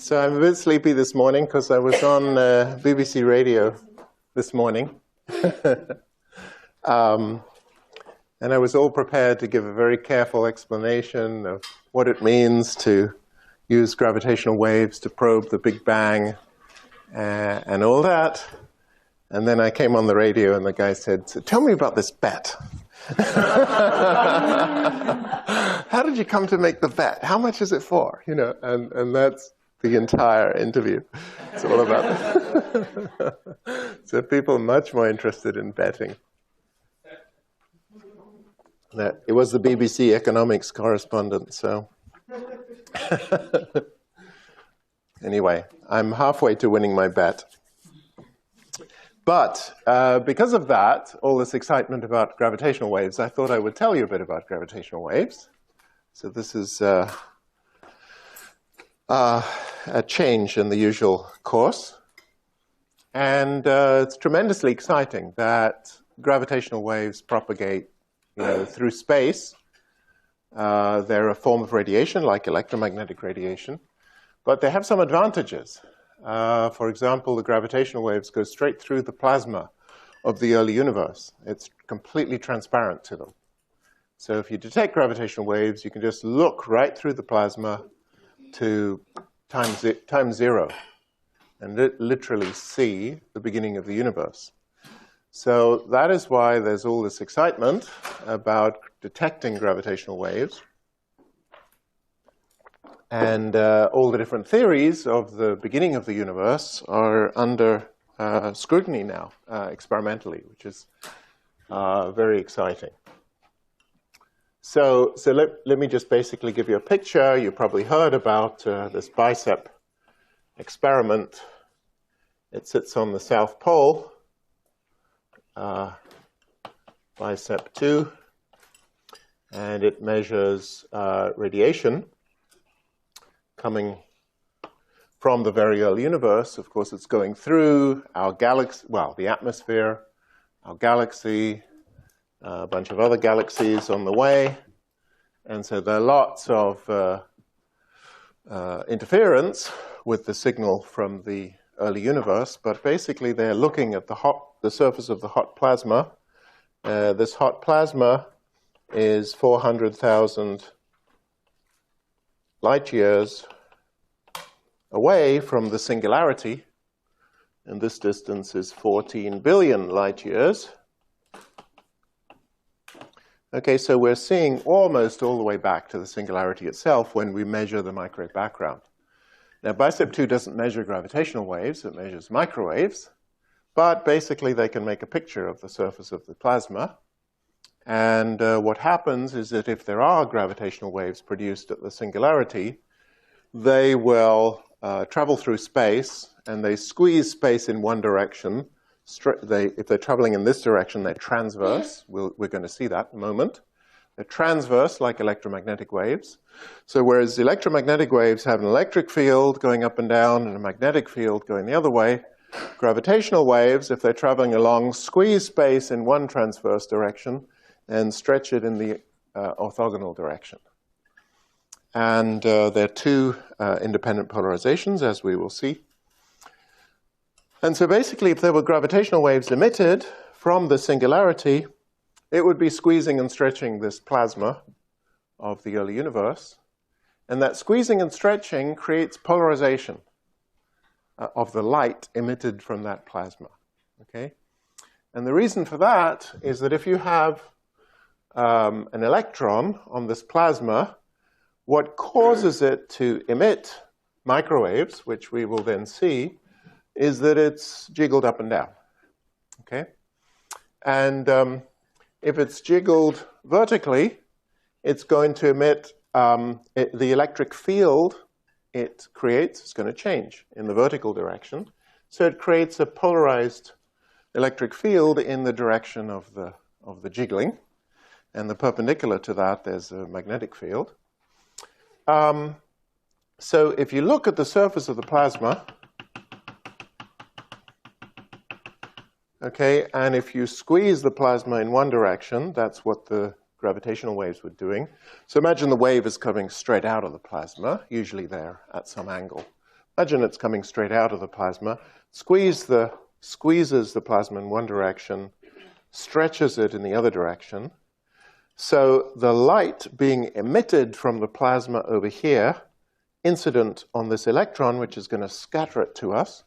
So I'm a bit sleepy this morning because I was on BBC Radio this morning. And I was all prepared to give a very careful explanation of what it means to use gravitational waves to probe the Big Bang and all that. And then I came on the radio and the guy said, "So tell me about this bet." How did you come to make the bet? How much is it for? You know, and that's the entire interview. It's all about that. So people are much more interested in betting. It was the BBC economics correspondent, so. Anyway, I'm halfway to winning my bet. But because of that, all this excitement about gravitational waves, I thought I would tell you a bit about gravitational waves. So this is a change in the usual course. And it's tremendously exciting that gravitational waves propagate through space. They're a form of radiation, like electromagnetic radiation. But they have some advantages. For example, the gravitational waves go straight through the plasma of the early universe. It's completely transparent to them. So if you detect gravitational waves, you can just look right through the plasma to time zero and literally see the beginning of the universe. So that is why there's all this excitement about detecting gravitational waves. And all the different theories of the beginning of the universe are under scrutiny now, experimentally, which is very exciting. So let me just basically give you a picture. You probably heard about this BICEP experiment. It sits on the South Pole, BICEP 2, and it measures radiation coming from the very early universe. Of course, it's going through our galaxy, well, the atmosphere, our galaxy, a bunch of other galaxies on the way. And so there are lots of interference with the signal from the early universe, but basically they're looking at the surface of the hot plasma. This hot plasma is 400,000 light years away from the singularity, and this distance is 14 billion light years. Okay, so we're seeing almost all the way back to the singularity itself when we measure the microwave background. Now, BICEP 2 doesn't measure gravitational waves, it measures microwaves, but basically they can make a picture of the surface of the plasma. And what happens is that if there are gravitational waves produced at the singularity, they will travel through space, and they squeeze space in one direction. If they're traveling in this direction, they're transverse. We're going to see that in a moment. They're transverse, like electromagnetic waves. So whereas electromagnetic waves have an electric field going up and down and a magnetic field going the other way, gravitational waves, if they're traveling along, squeeze space in one transverse direction and stretch it in the orthogonal direction. And there are two independent polarizations, as we will see. And so basically, if there were gravitational waves emitted from the singularity, it would be squeezing and stretching this plasma of the early universe. And that squeezing and stretching creates polarization of the light emitted from that plasma. Okay? And the reason for that is that if you have an electron on this plasma, what causes it to emit microwaves, which we will then see, is that it's jiggled up and down. Okay? And if it's jiggled vertically, it's going to emit the electric field it creates is going to change in the vertical direction. So it creates a polarized electric field in the direction of the jiggling. And the perpendicular to that, there's a magnetic field. So if you look at the surface of the plasma, okay, and if you squeeze the plasma in one direction, that's what the gravitational waves were doing. So imagine the wave is coming straight out of the plasma. Usually they're at some angle. imagine it's coming straight out of the plasma, squeezes the plasma in one direction, stretches it in the other direction. So the light being emitted from the plasma over here, incident on this electron, which is going to scatter it to us,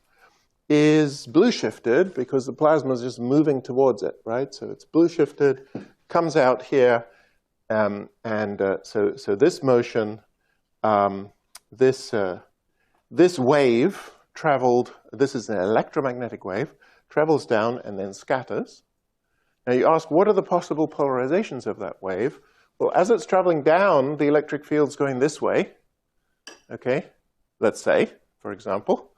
is blue shifted because the plasma is just moving towards it, right? So it's blue shifted, comes out here, so this motion, this wave traveled, this is an electromagnetic wave, travels down and then scatters. Now you ask, what are the possible polarizations of that wave? Well, as it's traveling down, the electric field's going this way, okay? Let's say, for example.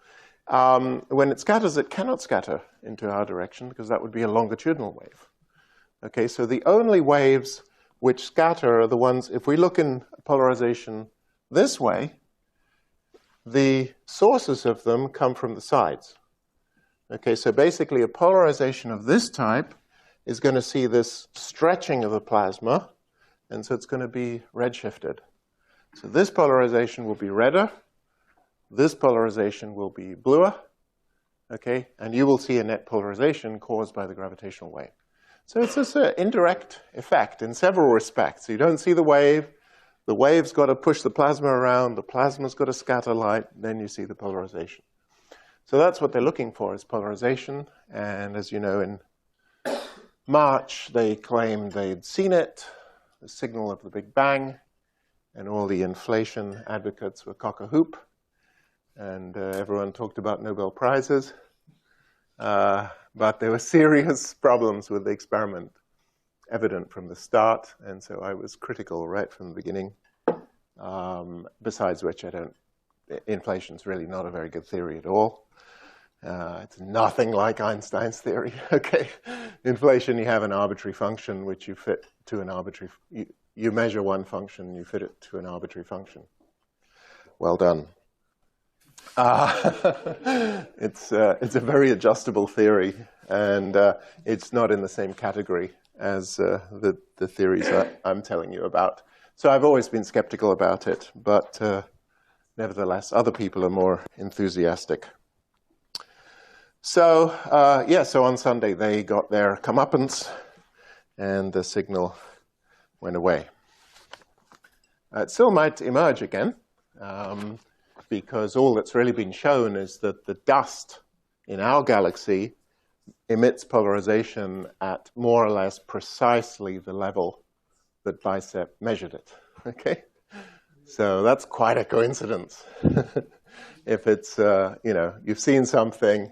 When it scatters, it cannot scatter into our direction because that would be a longitudinal wave. Okay, so the only waves which scatter are the ones, if we look in polarization this way, the sources of them come from the sides. Okay, so basically a polarization of this type is going to see this stretching of the plasma, and so it's going to be redshifted. So this polarization will be redder, this polarization will be bluer, okay, and you will see a net polarization caused by the gravitational wave. So it's just an indirect effect in several respects. You don't see the wave's got to push the plasma around, the plasma's got to scatter light, then you see the polarization. So that's what they're looking for, is polarization, and as you know, in March, they claimed they'd seen it, the signal of the Big Bang, and all the inflation advocates were cock-a-hoop, and everyone talked about Nobel Prizes. But there were serious problems with the experiment, evident from the start, and so I was critical right from the beginning. Besides which, inflation's really not a very good theory at all. It's nothing like Einstein's theory, okay? Inflation, you have an arbitrary function which you fit to an arbitrary, you measure one function, you fit it to an arbitrary function. Well done. It's a very adjustable theory, and it's not in the same category as the theories that I'm telling you about. So I've always been skeptical about it, but nevertheless, other people are more enthusiastic. So, so on Sunday they got their comeuppance, and the signal went away. It still might emerge again, because all that's really been shown is that the dust in our galaxy emits polarization at more or less precisely the level that BICEP measured it, okay? So that's quite a coincidence. If it's, you've seen something,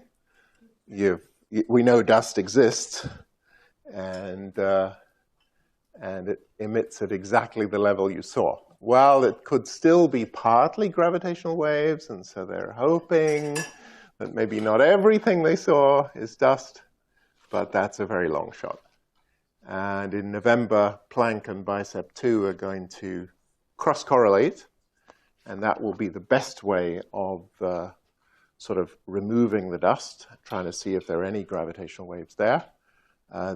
we know dust exists, and it emits at exactly the level you saw. Well, it could still be partly gravitational waves, and so they're hoping that maybe not everything they saw is dust, but that's a very long shot. And in November, Planck and BICEP 2 are going to cross-correlate, and that will be the best way of sort of removing the dust, trying to see if there are any gravitational waves there.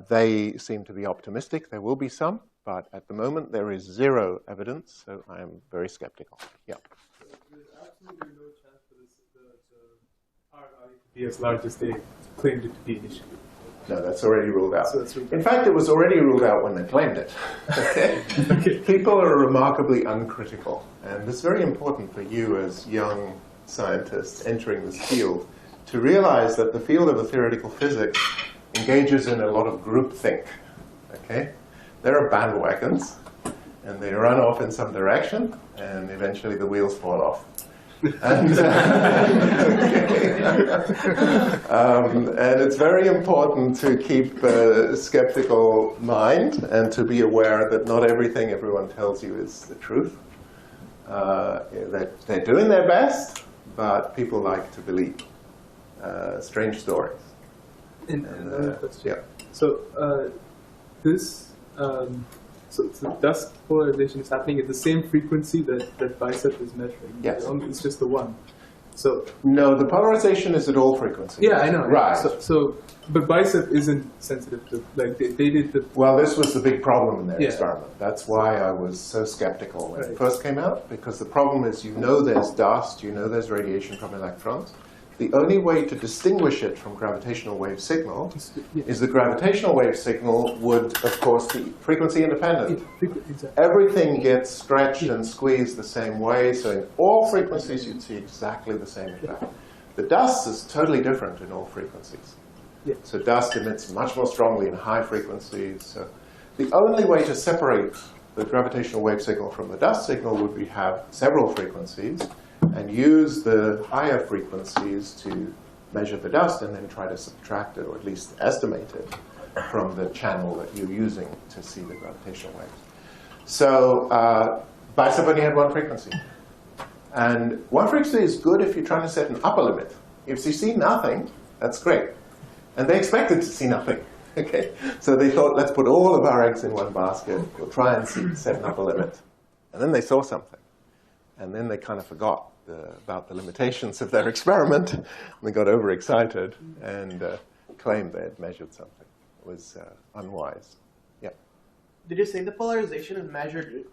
They seem to be optimistic. There will be some, but at the moment there is zero evidence, so I am very skeptical. Yeah. There's absolutely no chance for the RRE to be as large as they claimed it to be initially. No, that's already ruled out. So that's ruled out. In fact, it was already ruled out when they claimed it. Okay? Okay. People are remarkably uncritical, and it's very important for you as young scientists entering this field to realize that the field of the theoretical physics engages in a lot of groupthink. Okay? There are bandwagons, and they run off in some direction, and eventually the wheels fall off. And it's very important to keep a skeptical mind and to be aware that not everything everyone tells you is the truth. They're doing their best, but people like to believe strange stories. Another question. Yeah. So so the dust polarization is happening at the same frequency that BICEP is measuring. Yes. It's just the one. So No, the polarization is at all frequencies. yeah, I know. Right. But BICEP isn't sensitive to, like, they did the. Well, this was the big problem in their Yeah. experiment. That's why I was so skeptical when it Right. first came out, because the problem is you know there's dust, you know there's radiation from electrons. The only way to distinguish it from gravitational wave signal is the gravitational wave signal would, of course, be frequency independent. Exactly. Everything gets stretched and squeezed the same way, so in all frequencies you'd see exactly the same effect. The dust is totally different in all frequencies. Yeah. So dust emits much more strongly in high frequencies. So the only way to separate the gravitational wave signal from the dust signal would be have several frequencies and use the higher frequencies to measure the dust and then try to subtract it, or at least estimate it, from the channel that you're using to see the gravitational waves. So BICEP only had one frequency. And one frequency is good if you're trying to set an upper limit. If you see nothing, that's great. And they expected to see nothing. Okay? So they thought, let's put all of our eggs in one basket. We'll try and set an upper limit. And then they saw something. And then they kind of forgot about the limitations of their experiment. And they got overexcited and claimed they had measured something. It was unwise. Yeah. Did you say the polarization is measured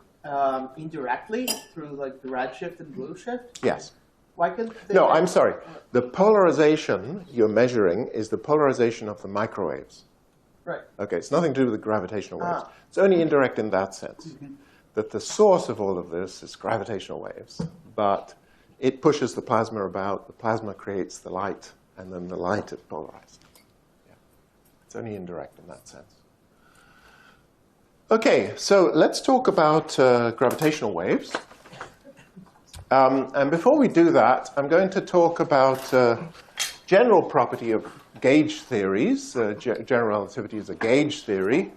indirectly through like the redshift and blue shift? Yes. Why couldn't they? No, I'm sorry. The polarization you're measuring is the polarization of the microwaves. Right. Okay, it's nothing to do with the gravitational waves. It's only indirect in that sense, that the source of all of this is gravitational waves, but it pushes the plasma about, the plasma creates the light, and then the light is polarized. Yeah. It's only indirect in that sense. Okay, so let's talk about gravitational waves. And before we do that, I'm going to talk about general property of gauge theories. General relativity is a gauge theory.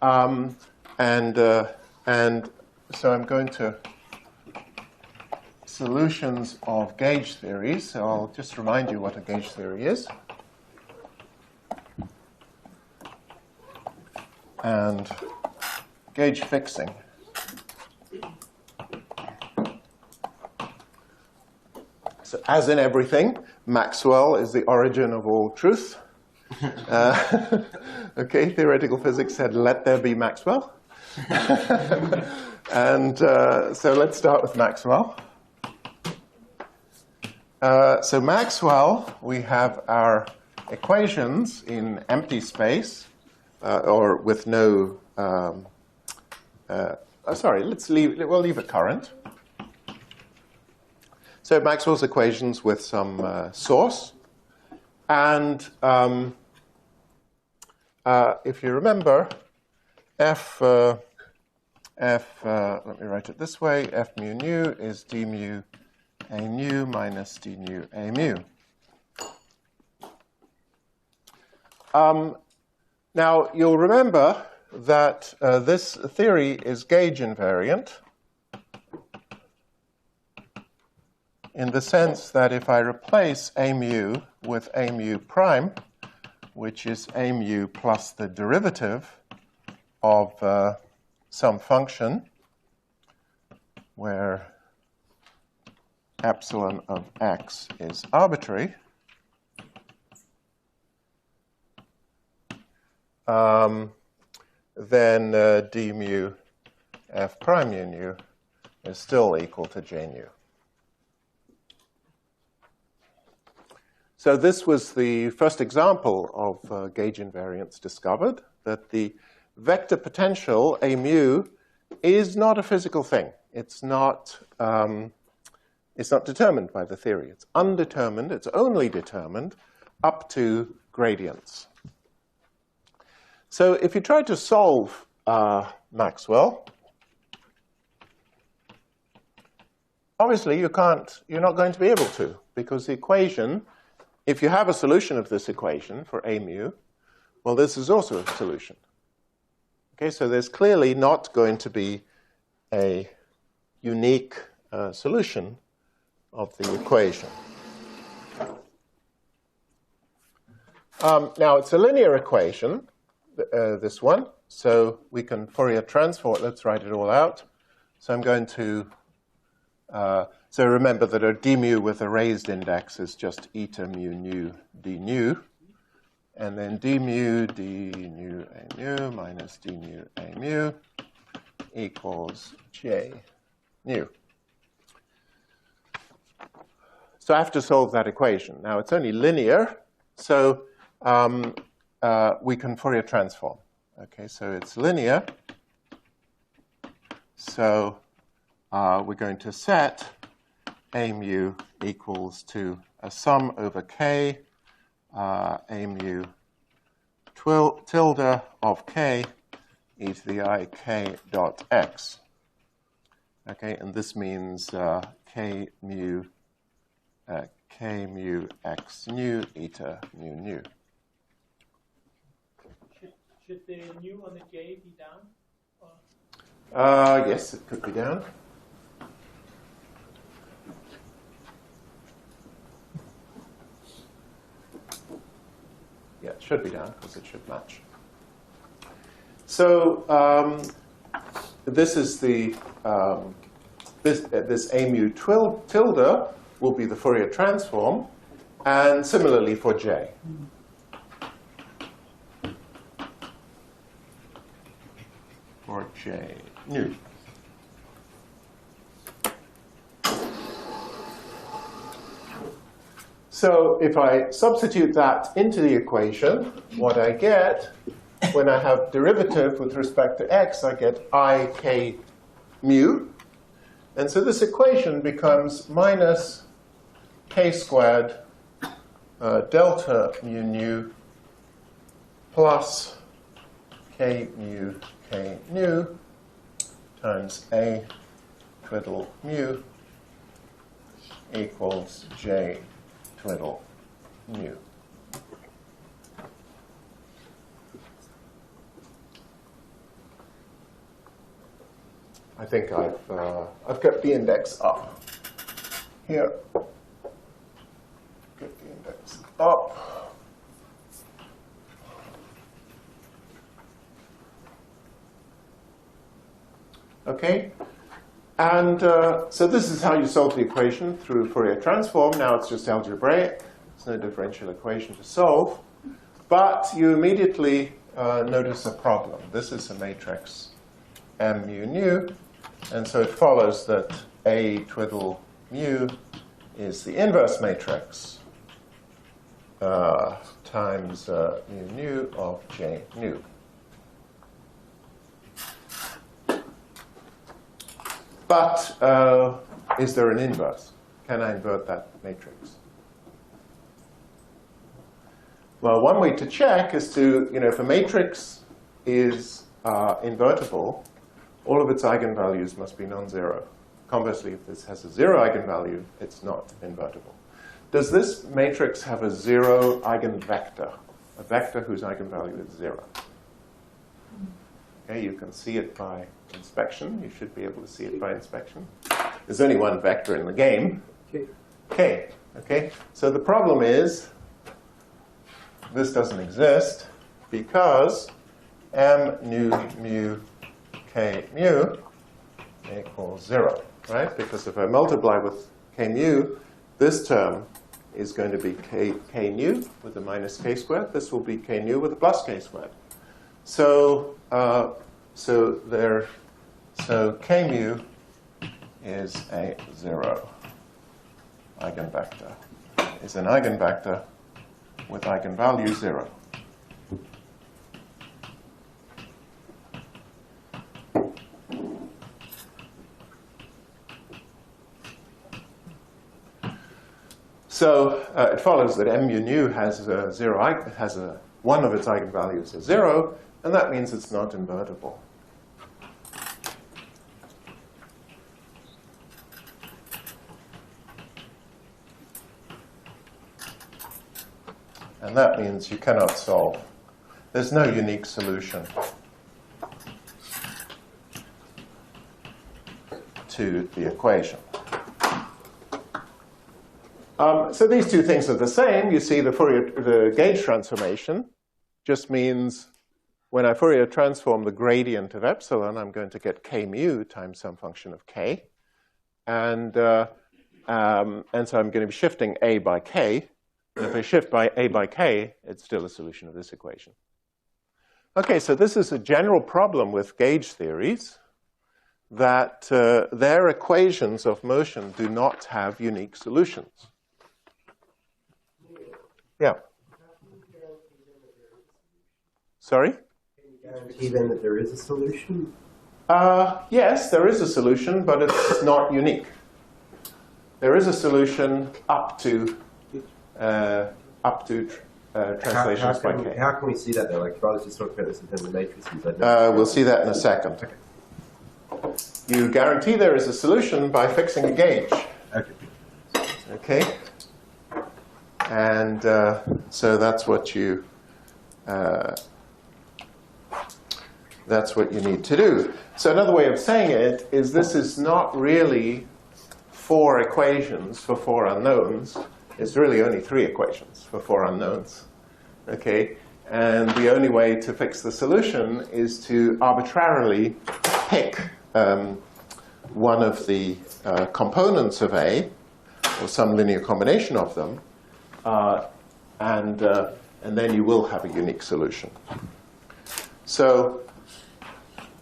And so I'm going to solutions of gauge theory. So I'll just remind you what a gauge theory is. And gauge fixing. So as in everything, Maxwell is the origin of all truth. Okay, theoretical physics said, let there be Maxwell. And so let's start with Maxwell. So Maxwell, we have our equations in empty space, or with no, sorry, we'll leave it current. So Maxwell's equations with some source. And if you remember, let me write it this way, F mu nu is d mu a nu minus d nu a mu. Now, you'll remember that this theory is gauge invariant in the sense that if I replace a mu with a mu prime, which is a mu plus the derivative of some function where epsilon of x is arbitrary, then d mu f prime mu nu is still equal to j nu. So this was the first example of gauge invariance discovered, that the vector potential, a mu, is not a physical thing. It's not determined by the theory. It's undetermined. It's only determined up to gradients. So if you try to solve Maxwell, obviously you're not going to be able to, because the equation, if you have a solution of this equation for a mu, well, this is also a solution. Okay, so there's clearly not going to be a unique solution of the equation. Now, it's a linear equation, this one, so we can Fourier transform it. Let's write it all out. So I'm going to So remember that a d mu with a raised index is just eta mu nu d nu. And then d mu a mu minus d mu a mu equals j nu. So I have to solve that equation. Now, it's only linear, so we can Fourier transform. Okay, so it's linear. So we're going to set a mu equals to a sum over k, a mu tilde of k e to the I k dot x. Okay, and this means k mu x nu eta mu nu. Should the nu on the j be down? Or? Yes, it could be down. Yeah, it should be down because it should match. So this is the this a mu tilde will be the Fourier transform, and similarly for j. For j nu. So if I substitute that into the equation, what I get, when I have derivative with respect to x, I get I k mu. And so this equation becomes minus k squared delta mu nu plus k mu k nu times a twiddle mu equals j twiddle mu. I think I've kept the index up here. Get the index up. Okay, and so this is how you solve the equation through Fourier transform. Now it's just algebraic. There's no differential equation to solve. But you immediately notice a problem. This is a matrix M mu nu. And so it follows that A twiddle mu is the inverse matrix times mu nu of J nu. But is there an inverse? Can I invert that matrix? Well, one way to check is to, if a matrix is invertible, all of its eigenvalues must be non-zero. Conversely, if this has a zero eigenvalue, it's not invertible. Does this matrix have a zero eigenvector, a vector whose eigenvalue is zero? Okay, you can see it by inspection. You should be able to see it by inspection. There's only one vector in the game, k. Okay, so the problem is this doesn't exist because m nu mu k mu equals 0, right? Because if I multiply with k mu, this term is going to be k nu with a minus k squared. This will be k nu with a plus k squared. So k mu is a 0 eigenvector. Is an eigenvector with eigenvalue 0. So it follows that M mu nu has one of its eigenvalues is 0, and that means it's not invertible. And that means you cannot solve. There's no unique solution to the equation. So these two things are the same. You see the gauge transformation just means when I Fourier transform the gradient of epsilon, I'm going to get k mu times some function of k. And And so I'm going to be shifting A by K. And if I shift by A by K, it's still a solution of this equation. Okay, so this is a general problem with gauge theories, that their equations of motion do not have unique solutions. Yeah. Sorry? Can you guarantee then that there is a solution? Yes, there is a solution, but it's not unique. There is a solution up to translations by K. How can we see that though? Like, if I was just talking about this in terms of matrices, We'll see that in a second. Okay. You guarantee there is a solution by fixing a gauge. Okay. Okay? And so that's what you need to do. So another way of saying it is this is not really 4 equations for 4 unknowns. It's really only 3 equations for 4 unknowns. Okay? And the only way to fix the solution is to arbitrarily pick one of the components of A, or some linear combination of them, and then you will have a unique solution. So,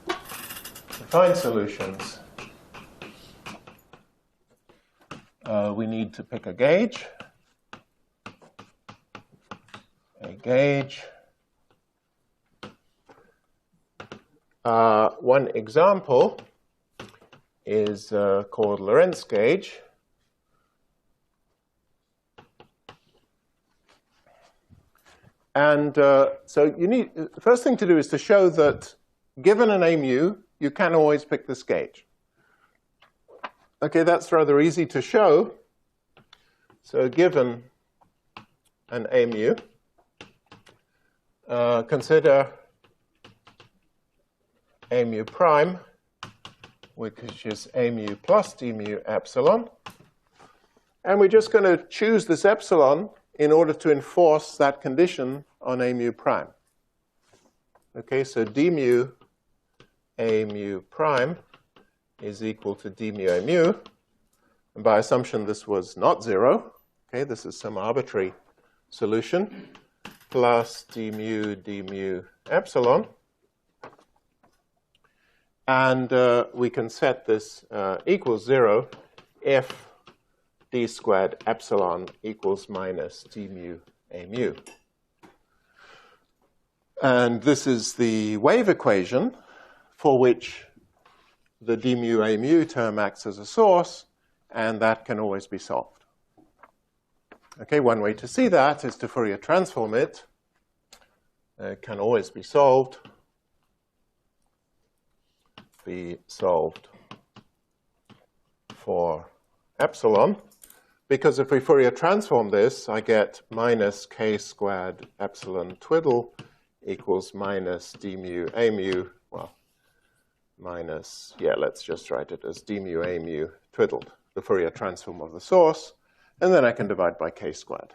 to find solutions, we need to pick a gauge. One example is called Lorentz gauge. And so the first thing to do is to show that given an A mu, you can always pick this gauge. Okay, that's rather easy to show. So given an A mu, consider A mu prime, which is A mu plus D mu epsilon. And we're just going to choose this epsilon in order to enforce that condition on A mu prime. Okay, so D mu A mu prime is equal to D mu A mu. And by assumption, this was not 0. Okay, this is some arbitrary solution, plus D mu epsilon. And we can set this equals 0 if d squared epsilon equals minus d mu a mu. And this is the wave equation for which the d mu a mu term acts as a source, and that can always be solved. Okay, one way to see that is to Fourier transform it. It can always be solved. For epsilon, because if we Fourier transform this, I get minus k squared epsilon twiddle equals minus d mu a mu, well, minus, yeah, let's just write it as d mu a mu twiddled, the Fourier transform of the source, and then I can divide by k squared.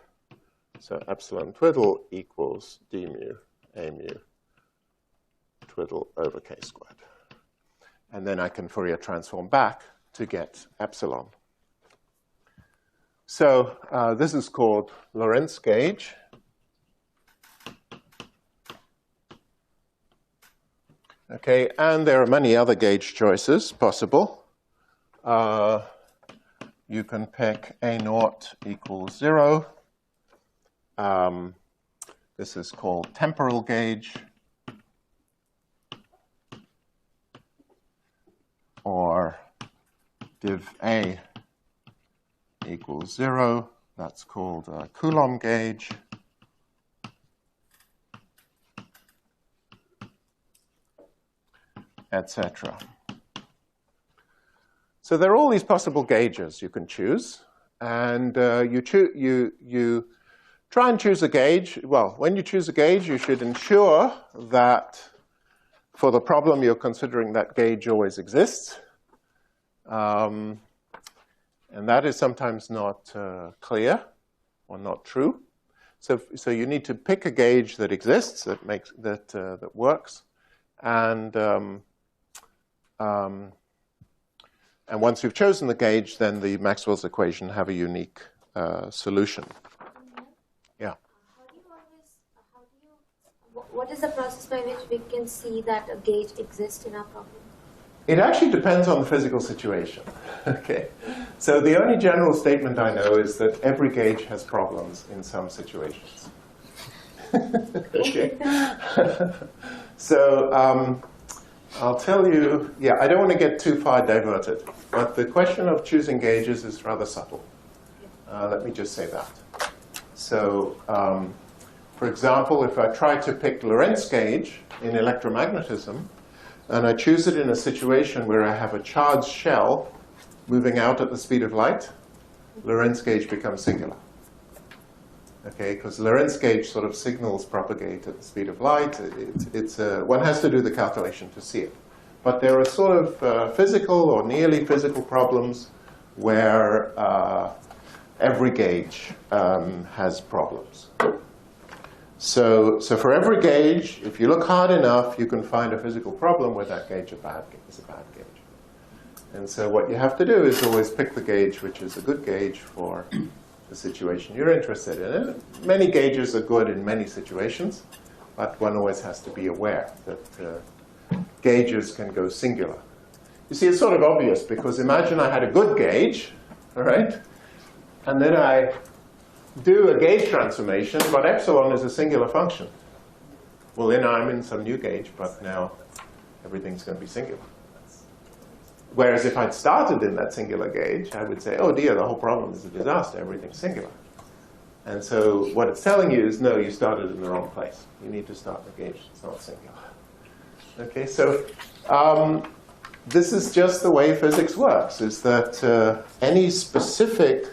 So epsilon twiddle equals d mu a mu twiddle over k squared. And then I can Fourier transform back to get epsilon. So this is called Lorentz gauge. Okay, and there are many other gauge choices possible. You can pick A naught equals 0. This is called temporal gauge. Or div A equals 0. That's called a Coulomb gauge. Etc. So there are all these possible gauges you can choose, and you try and choose a gauge. Well, when you choose a gauge, you should ensure that for the problem you're considering that gauge always exists. And that is sometimes not clear or not true. So you need to pick a gauge that exists, that And once you've chosen the gauge, then the Maxwell's equation have a unique solution. Yeah. What is the process by which we can see that a gauge exists in our problem? It actually depends on the physical situation. Okay. So the only general statement I know is that every gauge has problems in some situations. Okay. So I'll tell you, yeah, I don't want to get too far diverted, but the question of choosing gauges is rather subtle. Let me just say that. So, for example, if I try to pick Lorentz gauge in electromagnetism, and I choose it in a situation where I have a charged shell moving out at the speed of light, Lorentz gauge becomes singular. Okay, because Lorentz gauge sort of signals propagate at the speed of light. One has to do the calculation to see it. But there are sort of physical or nearly physical problems where every gauge has problems. So for every gauge, if you look hard enough, you can find a physical problem where that gauge is a bad gauge. And so what you have to do is always pick the gauge which is a good gauge for the situation you're interested in. And many gauges are good in many situations, but one always has to be aware that gauges can go singular. You see, it's sort of obvious, because imagine I had a good gauge, all right? And then I do a gauge transformation, but epsilon is a singular function. Well, then I'm in some new gauge, but now everything's going to be singular. Whereas if I'd started in that singular gauge, I would say, oh dear, the whole problem is a disaster, everything's singular. And so what it's telling you is, no, you started in the wrong place. You need to start the gauge that's not singular. Okay, so this is just the way physics works, is that any specific,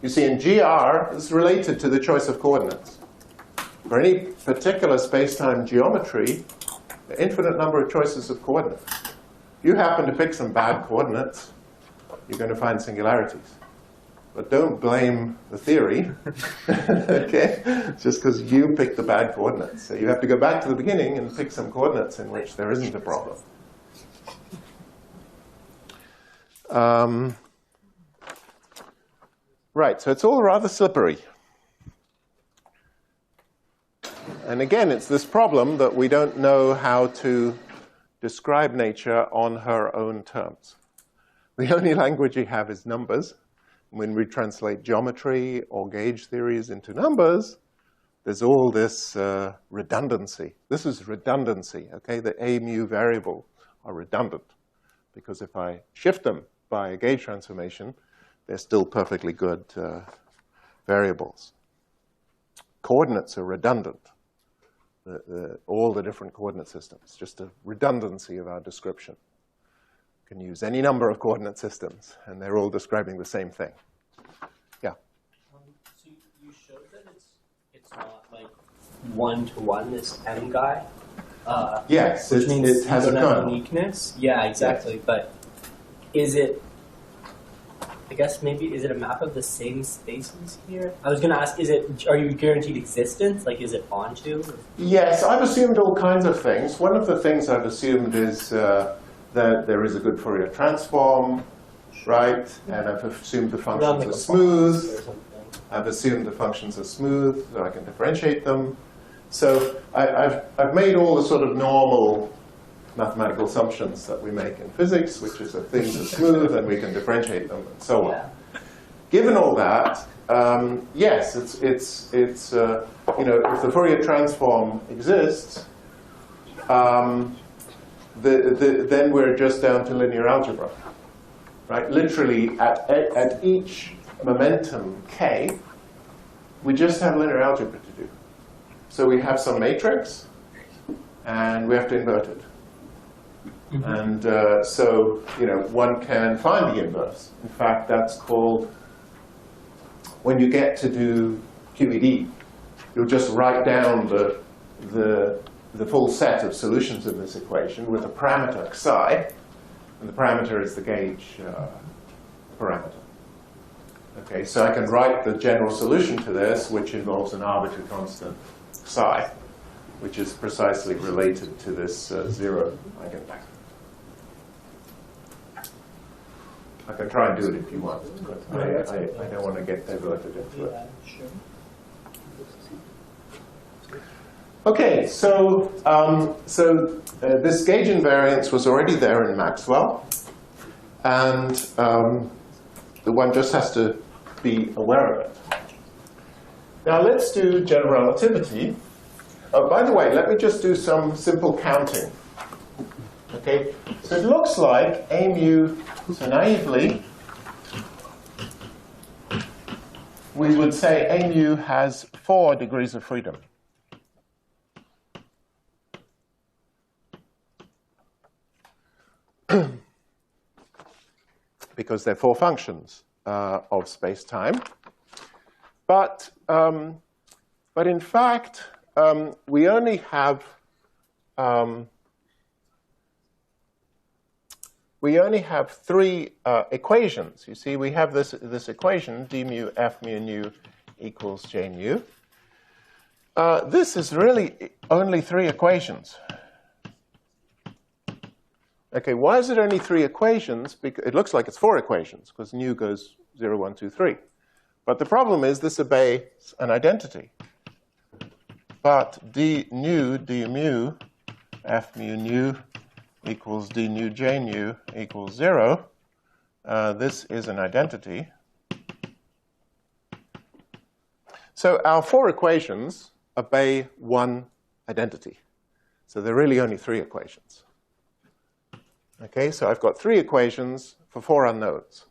you see, in GR is related to the choice of coordinates. For any particular space-time geometry, an infinite number of choices of coordinates. If you happen to pick some bad coordinates, you're going to find singularities. But don't blame the theory, okay? Just because you picked the bad coordinates. So you have to go back to the beginning and pick some coordinates in which there isn't a problem. Right, so it's all rather slippery. And again, it's this problem that we don't know how to describe nature on her own terms. The only language we have is numbers. When we translate geometry or gauge theories into numbers, there's all this redundancy. This is redundancy, okay? The a mu variable are redundant, because if I shift them by a gauge transformation, they're still perfectly good variables. Coordinates are redundant. All the different coordinate systems, just a redundancy of our description. You can use any number of coordinate systems, and they're all describing the same thing. Yeah? So you showed that it's not like one-to-one, this M guy? Yes, which means it has you a don't have kernel. uniqueness? Yeah, exactly. Yes. But is it, I guess maybe, is it a map of the same spaces here? I was going to ask, are you guaranteed existence? Like, is it onto? Yes, I've assumed all kinds of things. One of the things I've assumed is that there is a good Fourier transform, right? And I've assumed the functions are smooth. I've assumed the functions are smooth, so I can differentiate them. So I've made all the sort of normal mathematical assumptions that we make in physics, which is that things are smooth and we can differentiate them and so on. Yeah. Given all that, yes, it's you know, if the Fourier transform exists, then we're just down to linear algebra, right? Literally, at each momentum k, we just have linear algebra to do. So we have some matrix, and we have to invert it. And so, you know, one can find the inverse. In fact, that's called, when you get to do QED, you'll just write down the full set of solutions of this equation with a parameter psi, and the parameter is the gauge parameter. Okay, so I can write the general solution to this, which involves an arbitrary constant psi, which is precisely related to this zero eigenvector. I can try and do it if you want, but I don't want to get diverted into it. Sure. Okay, so this gauge invariance was already there in Maxwell, and the one just has to be aware of it. Now let's do general relativity. Oh, by the way, let me just do some simple counting. Okay, so it looks like A mu, so naively, we would say A mu has 4 degrees of freedom. Because they're 4 functions of space-time. But in fact, we only have three equations. You see, we have this equation, d mu f mu nu equals j nu. This is really only 3 equations. Okay, why is it only 3 equations? Because it looks like it's 4 equations, because nu goes 0, 1, 2, 3. But the problem is this obeys an identity. But d nu, d mu, f mu nu equals d nu j nu equals 0. This is an identity. So our 4 equations obey one identity. So there are really only 3 equations. Okay, so I've got 3 equations for 4 unknowns.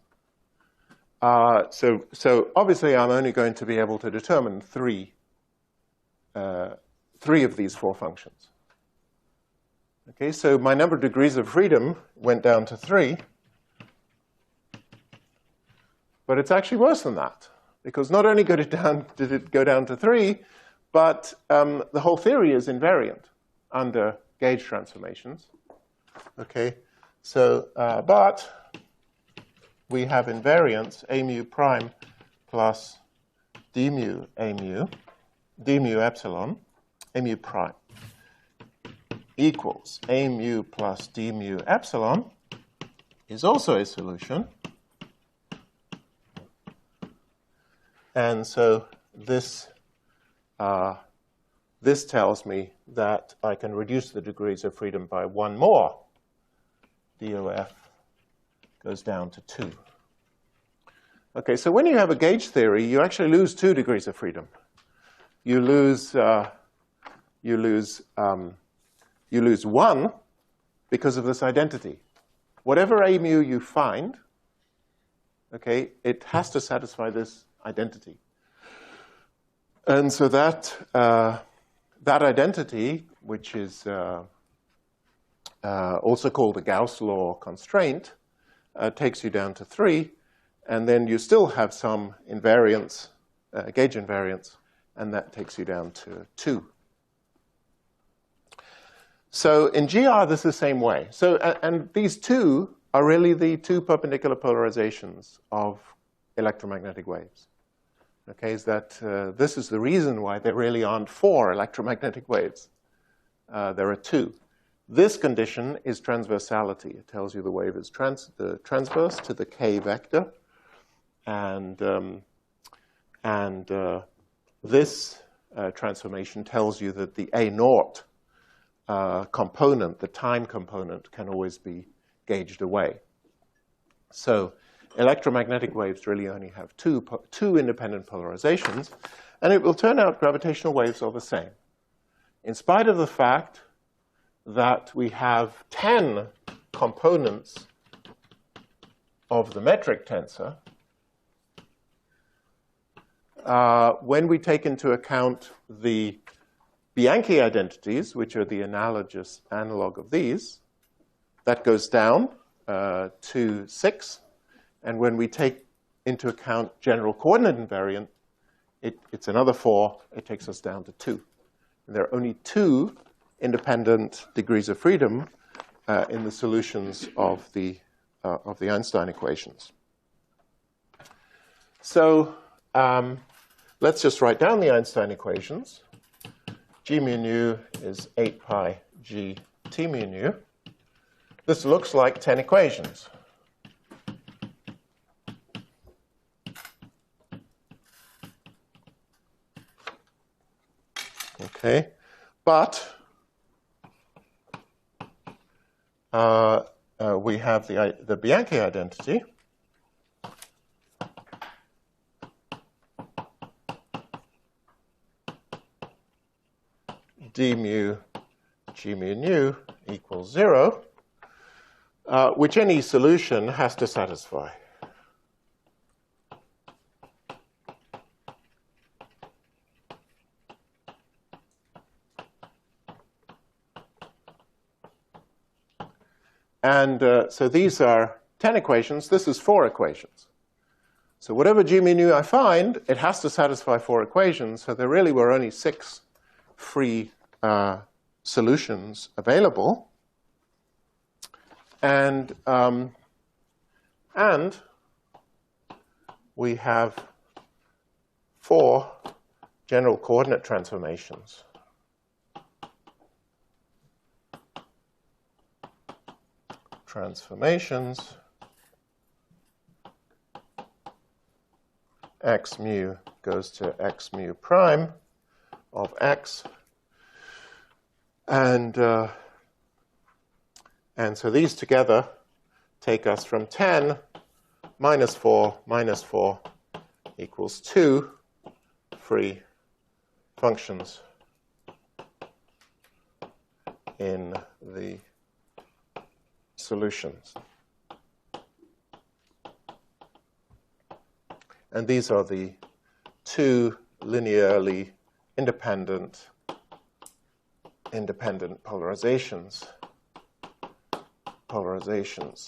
So obviously I'm only going to be able to determine 3 of these 4 functions. Okay, so my number of degrees of freedom went down to 3. But it's actually worse than that, because not only did it go down to 3, but the whole theory is invariant under gauge transformations. Okay, so but we have invariance a mu prime plus d mu a mu, d mu epsilon, a mu prime equals a mu plus d mu epsilon is also a solution. And so this tells me that I can reduce the degrees of freedom by 1 more. DOF goes down to 2. Okay, so when you have a gauge theory, you actually lose 2 degrees of freedom. You lose 1 because of this identity. Whatever a mu you find, okay, it has to satisfy this identity. And so that identity, which is also called the Gauss law constraint, takes you down to 3, and then you still have some invariance, gauge invariance, and that takes you down to 2. So in GR, this is the same way. So, and these 2 are really the 2 perpendicular polarizations of electromagnetic waves. Okay, is that this is the reason why there really aren't 4 electromagnetic waves. There are 2. This condition is transversality. It tells you the wave is transverse to the k vector, and this transformation tells you that the a naught component, the time component, can always be gauged away. So electromagnetic waves really only have two independent polarizations, and it will turn out gravitational waves are the same. In spite of the fact that we have 10 components of the metric tensor, when we take into account the Bianchi identities, which are the analogous analog of these, that goes down to 6. And when we take into account general coordinate invariant, it's another 4. It takes us down to 2. And there are only 2 independent degrees of freedom in the solutions of the Einstein equations. So let's just write down the Einstein equations. G mu nu is 8 pi g t mu nu. This looks like 10 equations. Okay, but we have the Bianchi identity. D mu G mu nu equals 0, which any solution has to satisfy. And so these are 10 equations. This is 4 equations. So whatever G mu nu I find, it has to satisfy 4 equations. So there really were only 6 free solutions available. And we have 4 general coordinate transformations. X mu goes to x mu prime of x. And so these together take us from 10 minus 4 equals 2 free functions in the solutions. And these are the 2 linearly independent polarizations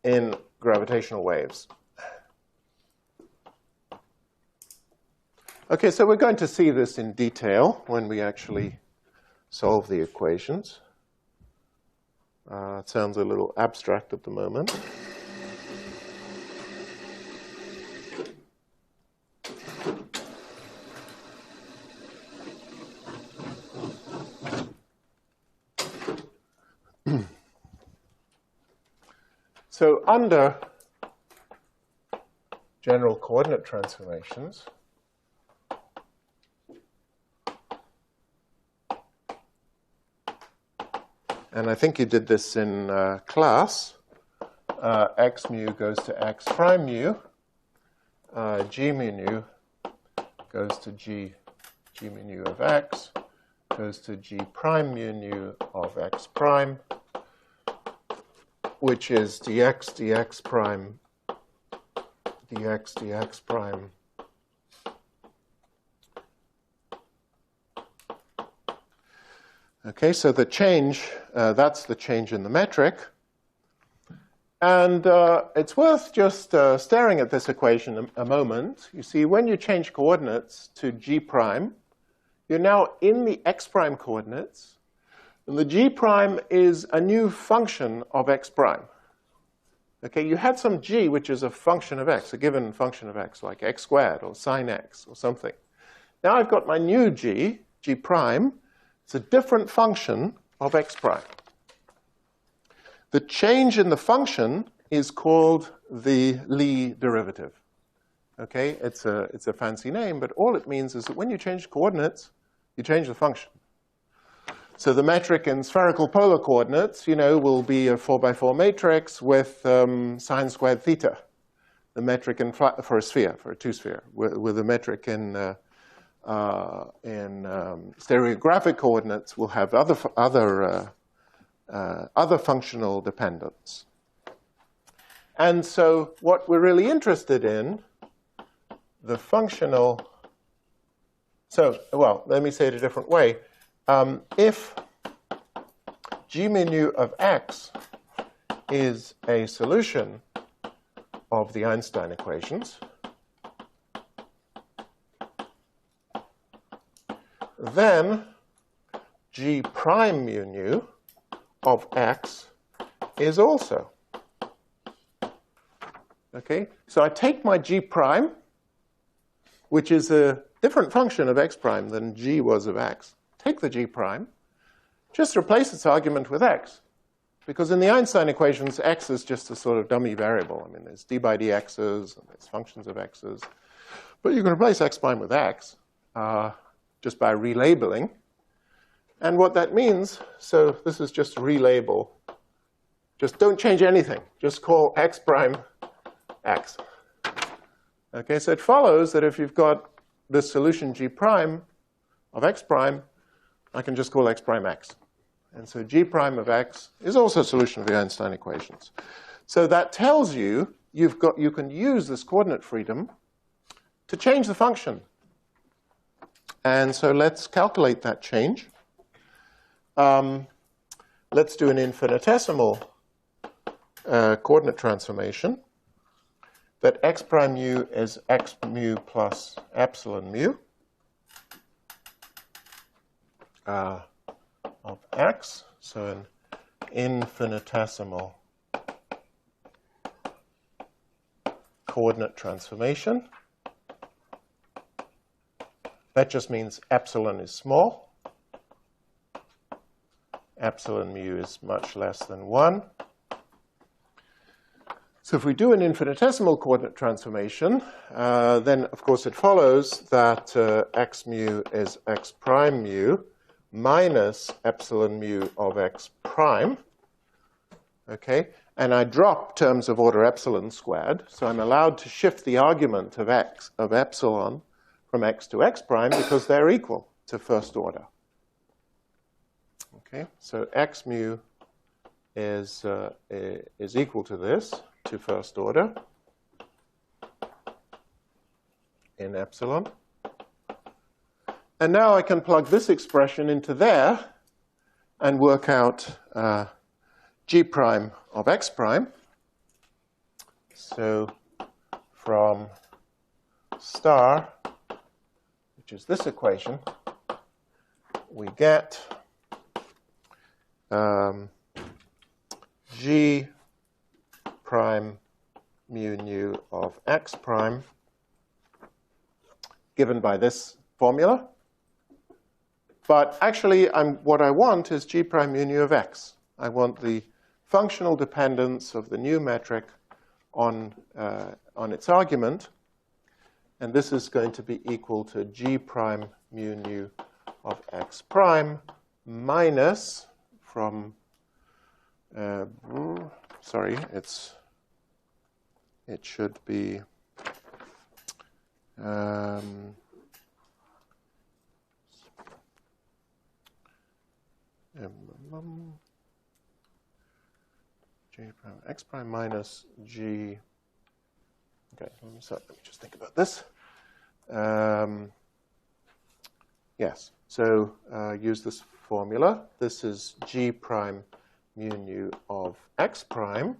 in gravitational waves. Okay, so we're going to see this in detail when we actually solve the equations. It sounds a little abstract at the moment. So under general coordinate transformations, and I think you did this in class, x mu goes to x prime mu, g mu nu goes to g mu nu of x, goes to g prime mu nu of x prime, which is dx dx prime dx dx prime Okay, so the change, that's the change in the metric. And it's worth just staring at this equation a moment. You see, when you change coordinates to g prime, you're now in the x prime coordinates. And the g prime is a new function of x prime. Okay, you had some g, which is a function of x, a given function of x, like x squared or sine x or something. Now I've got my new g, g prime. It's a different function of x prime. The change in the function is called the Lie derivative. Okay, it's a fancy name, but all it means is that when you change coordinates, you change the function. So the metric in spherical polar coordinates, will be a 4x4 matrix with sine squared theta. The metric for a sphere, for a two-sphere, with a metric in stereographic coordinates will have other functional dependence. And so what we're really interested in, the functional, let me say it a different way. If g mu nu of x is a solution of the Einstein equations, then g prime mu nu of x is also. Okay, so I take my g prime, which is a different function of x prime than g was of x. Take the g prime, just replace its argument with x. Because in the Einstein equations, x is just a sort of dummy variable. I mean, there's d by dx's, and there's functions of x's. But you can replace x prime with x. just by relabeling. And what that means, so this is just relabel. Just don't change anything. Just call x prime x. Okay, so it follows that if you've got this solution g prime of x prime, I can just call x prime x. And so g prime of x is also a solution of the Einstein equations. So that tells you you can use this coordinate freedom to change the function. And so let's calculate that change. Let's do an infinitesimal coordinate transformation that x prime mu is x mu plus epsilon mu of x. So an infinitesimal coordinate transformation. That just means epsilon is small. Epsilon mu is much less than 1. So if we do an infinitesimal coordinate transformation, then of course it follows that x mu is x prime mu minus epsilon mu of x prime. Okay, and I drop terms of order epsilon squared, so I'm allowed to shift the argument of epsilon from x to x prime because they're equal to first order. Okay, so x mu is equal to this, to first order in epsilon. And now I can plug this expression into there and work out g prime of x prime. So from star, which is this equation, we get g prime mu nu of x prime given by this formula. But actually, what I want is g prime mu nu of x. I want the functional dependence of the new metric on its argument. And this is going to be equal to g prime mu nu of x prime minus from, sorry, it should be g prime x prime minus g. Okay, let me just think about this. Yes, so use this formula. This is g prime mu nu of x prime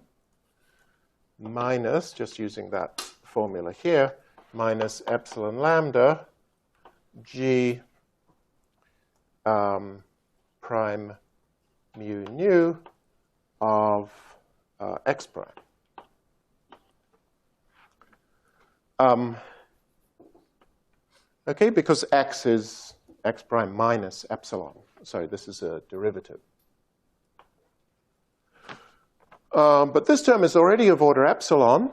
minus, just using that formula here, minus epsilon lambda g prime mu nu of x prime. Okay, because x is x prime minus epsilon. Sorry, this is a derivative. But this term is already of order epsilon.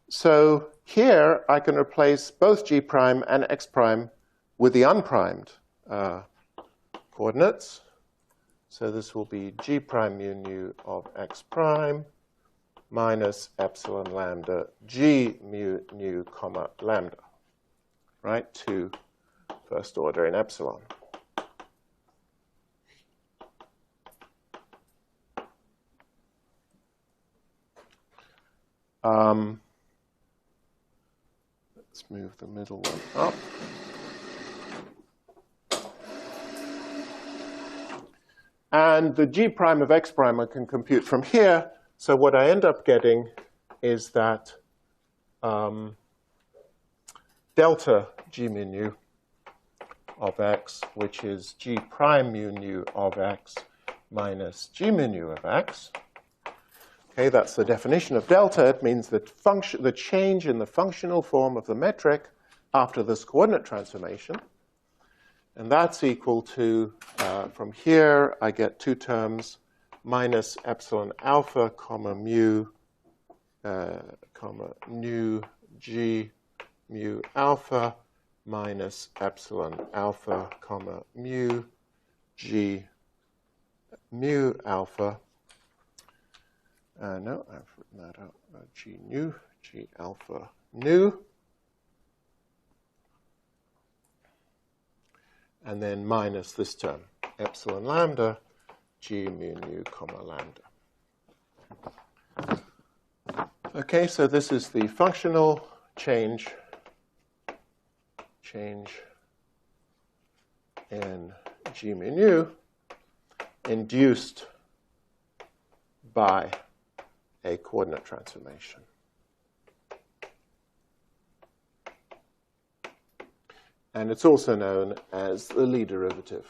So here I can replace both g prime and x prime with the unprimed coordinates. So this will be g prime mu nu of x prime minus epsilon lambda g mu nu comma lambda, right, to first order in epsilon. Let's move the middle one up. And the g prime of x prime I can compute from here. So what I end up getting is that delta g mu nu of x, which is g prime mu nu of x minus g mu nu of x. Okay, that's the definition of delta. It means that the change in the functional form of the metric after this coordinate transformation. And that's equal to, from here, I get two terms, minus epsilon alpha, comma mu, comma nu g mu alpha, minus epsilon alpha, comma, mu, g, mu alpha. No, I've written that out. G nu, G alpha nu. And then minus this term, epsilon lambda, G mu nu, comma, lambda. Okay, so this is the functional change in G mu nu induced by a coordinate transformation. And it's also known as the Lie derivative.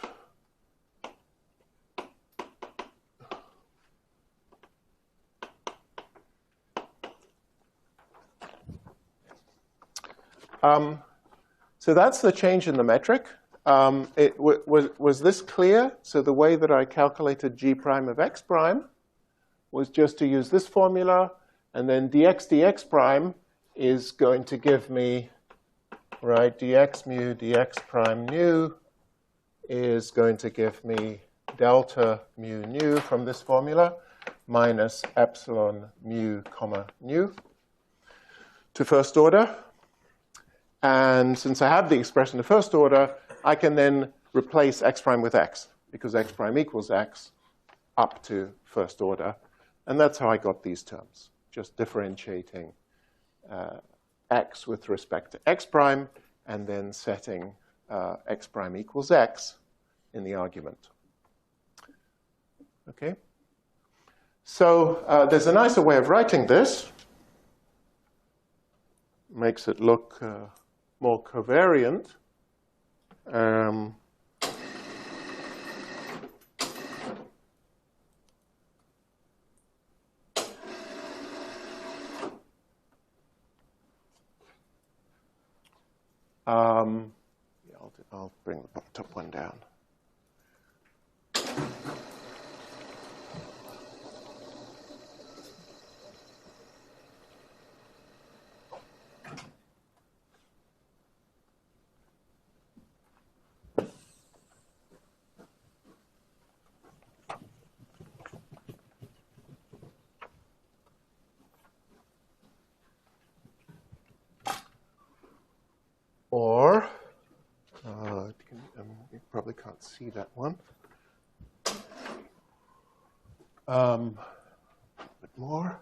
So that's the change in the metric. Was this clear? So the way that I calculated g prime of x prime was just to use this formula, and then dx prime is going to give me, right, dx mu dx prime nu is going to give me delta mu nu from this formula minus epsilon mu comma nu to first order. And since I have the expression of first order, I can then replace x prime with x, because x prime equals x up to first order. And that's how I got these terms, just differentiating x with respect to x prime, and then setting x prime equals x in the argument. Okay? So there's a nicer way of writing this. Makes it look more covariant. Yeah, I'll bring the top one down. Or, you probably can't see that one. A bit more.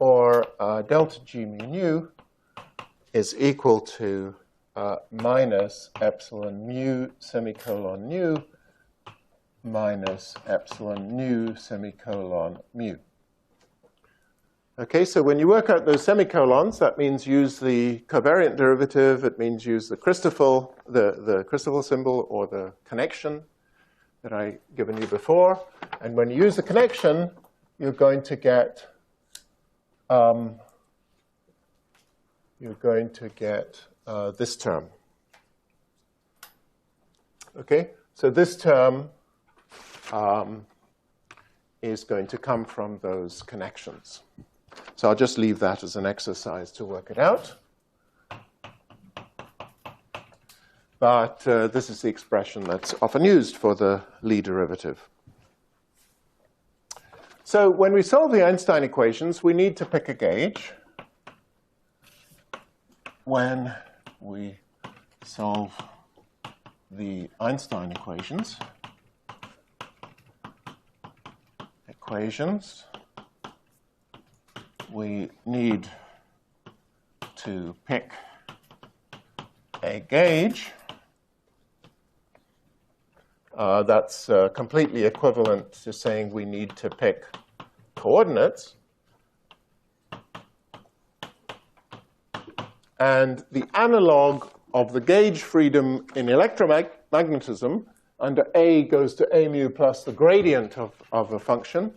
Or delta G mu nu is equal to minus epsilon mu semicolon nu minus epsilon nu semicolon mu. Okay, so when you work out those semicolons, that means use the covariant derivative. It means use the Christoffel, the Christoffel symbol or the connection that I given you before. And when you use the connection, you're going to get this term. Okay, so this term is going to come from those connections. So I'll just leave that as an exercise to work it out. But this is the expression that's often used for the Lie derivative. So when we solve the Einstein equations, we need to pick a gauge. When we solve the Einstein equations, we need to pick a gauge that's completely equivalent to saying we need to pick coordinates. And the analog of the gauge freedom in electromagnetism under A goes to A mu plus the gradient of a function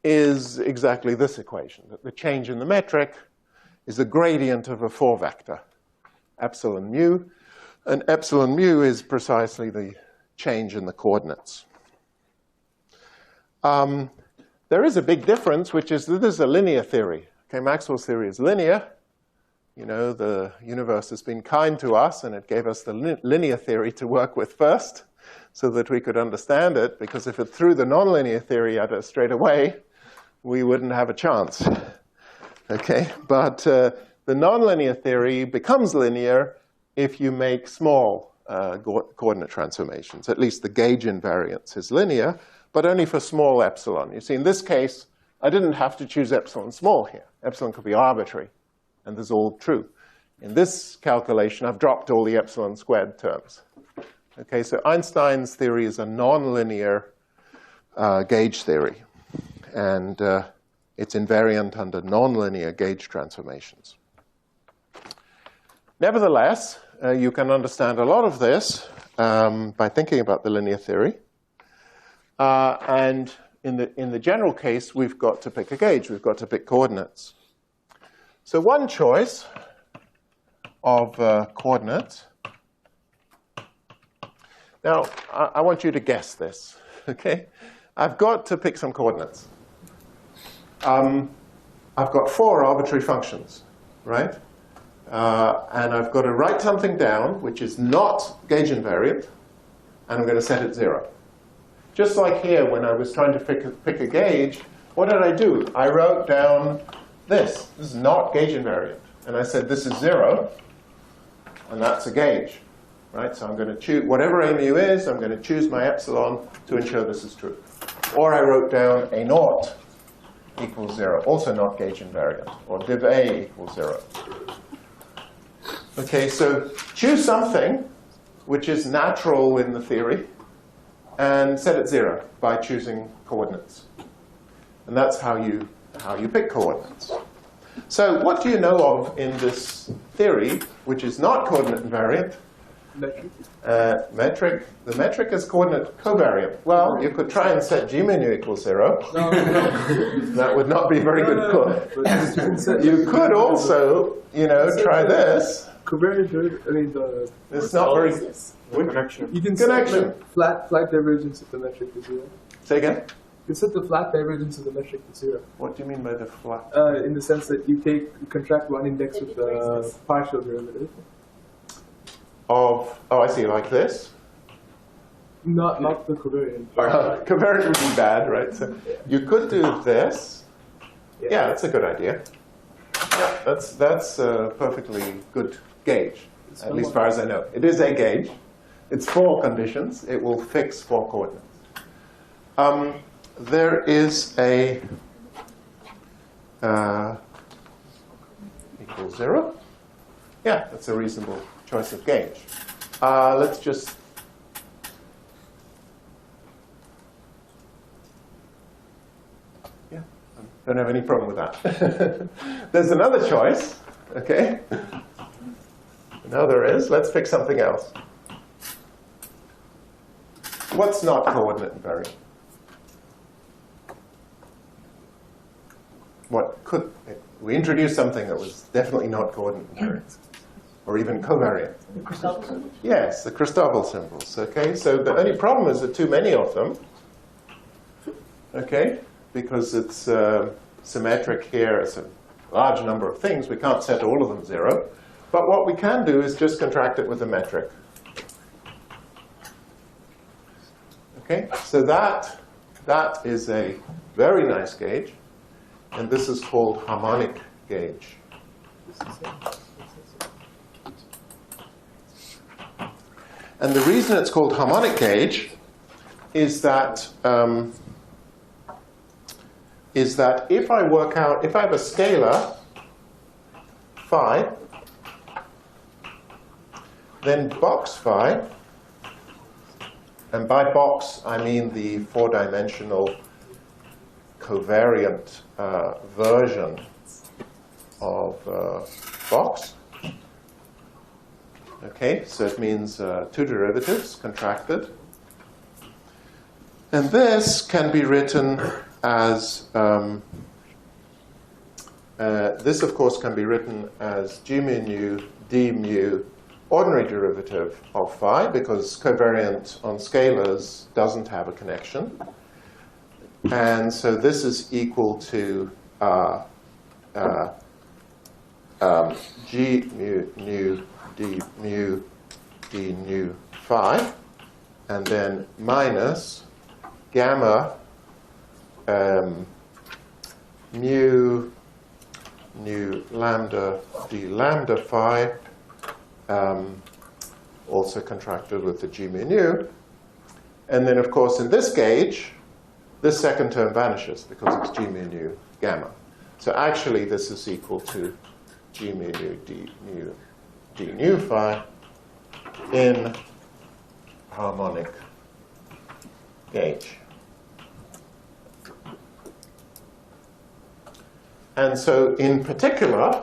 is exactly this equation, that the change in the metric is the gradient of a 4-vector, epsilon mu. And epsilon mu is precisely the change in the coordinates. There is a big difference, which is that this is a linear theory. Okay, Maxwell's theory is linear. you know, the universe has been kind to us, and it gave us the linear theory to work with first so that we could understand it, because if it threw the nonlinear theory at us straight away, we wouldn't have a chance. Okay, but the nonlinear theory becomes linear if you make small coordinate transformations. At least the gauge invariance is linear, but only for small epsilon. You see, in this case, I didn't have to choose epsilon small here. Epsilon could be arbitrary, and this is all true. In this calculation, I've dropped all the epsilon squared terms. Okay, so Einstein's theory is a nonlinear gauge theory, and it's invariant under nonlinear gauge transformations. Nevertheless, you can understand a lot of this by thinking about the linear theory. And in the general case, we've got to pick a gauge. We've got to pick coordinates. So one choice of coordinates. Now, I want you to guess this. Okay, I've got to pick some coordinates. I've got 4 arbitrary functions, right? And I've got to write something down which is not gauge invariant, and I'm going to set it 0. Just like here, when I was trying to pick a gauge, what did I do? I wrote down this. This is not gauge invariant. And I said, this is 0, and that's a gauge, right? So I'm going to choose, whatever mu is, I'm going to choose my epsilon to ensure this is true. Or I wrote down a naught equals 0, also not gauge invariant, or div A equals 0. Okay, so choose something which is natural in the theory, and set it 0 by choosing coordinates. And that's how you pick coordinates. So what do you know of in this theory, which is not coordinate invariant? Metric. The metric is coordinate covariant. Well, you could try and set g mu equals 0. No. That would not be very good. You could also, you know, try this. Covariant, I mean, It's not very Connection. you can Connection. set flat divergence of the metric to 0. Say again? You set the flat divergence of the metric to 0. What do you mean by the flat? In the sense that you contract one index with the partial derivative. Oh, I see, like this? Not the covariant. Covariant would be bad, right? So you could do this. Yeah, that's a good idea. Yeah, that's a perfectly good gauge, at least as far as I know. It is a gauge. It's 4 conditions. It will fix 4 coordinates. There is a equals 0. Yeah, that's a reasonable choice of gauge. Let's just don't have any problem with that. There's another choice, okay? No, there is. Let's pick something else. What's not coordinate invariant? What could we introduced something that was definitely not coordinate invariant, or even covariant? The Christoffel symbols? Yes, the Christoffel symbols. Okay, so the only problem is there are too many of them. Okay, because it's symmetric here. It's a large number of things. We can't set all of them 0. But what we can do is just contract it with a metric. Okay, so that is a very nice gauge, and this is called harmonic gauge. And the reason it's called harmonic gauge is that if I work out, if I have a scalar phi, then box phi, and by box I mean the 4-dimensional covariant version of box. Okay, so it means 2 derivatives contracted. And this can be written as, this of course can be written as g mu nu d mu ordinary derivative of phi, because covariant on scalars doesn't have a connection. And so this is equal to G mu nu d mu d nu phi, and then minus gamma mu nu lambda d lambda phi, also contracted with the G mu nu. And then, of course, in this gauge, this second term vanishes because it's G mu nu gamma. So actually, this is equal to G mu nu d nu phi in harmonic gauge. And so, in particular,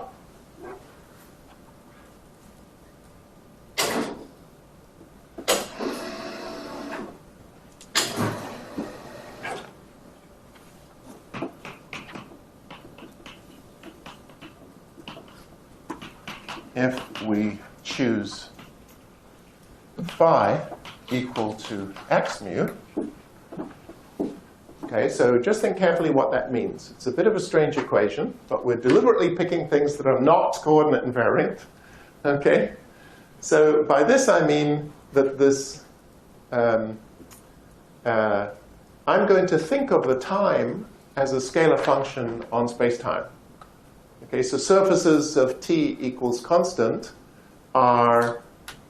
if we choose phi equal to x mu, okay, so just think carefully what that means. It's a bit of a strange equation, but we're deliberately picking things that are not coordinate invariant, okay? So by this I mean that this, I'm going to think of the time as a scalar function on space-time. Okay, so surfaces of t equals constant are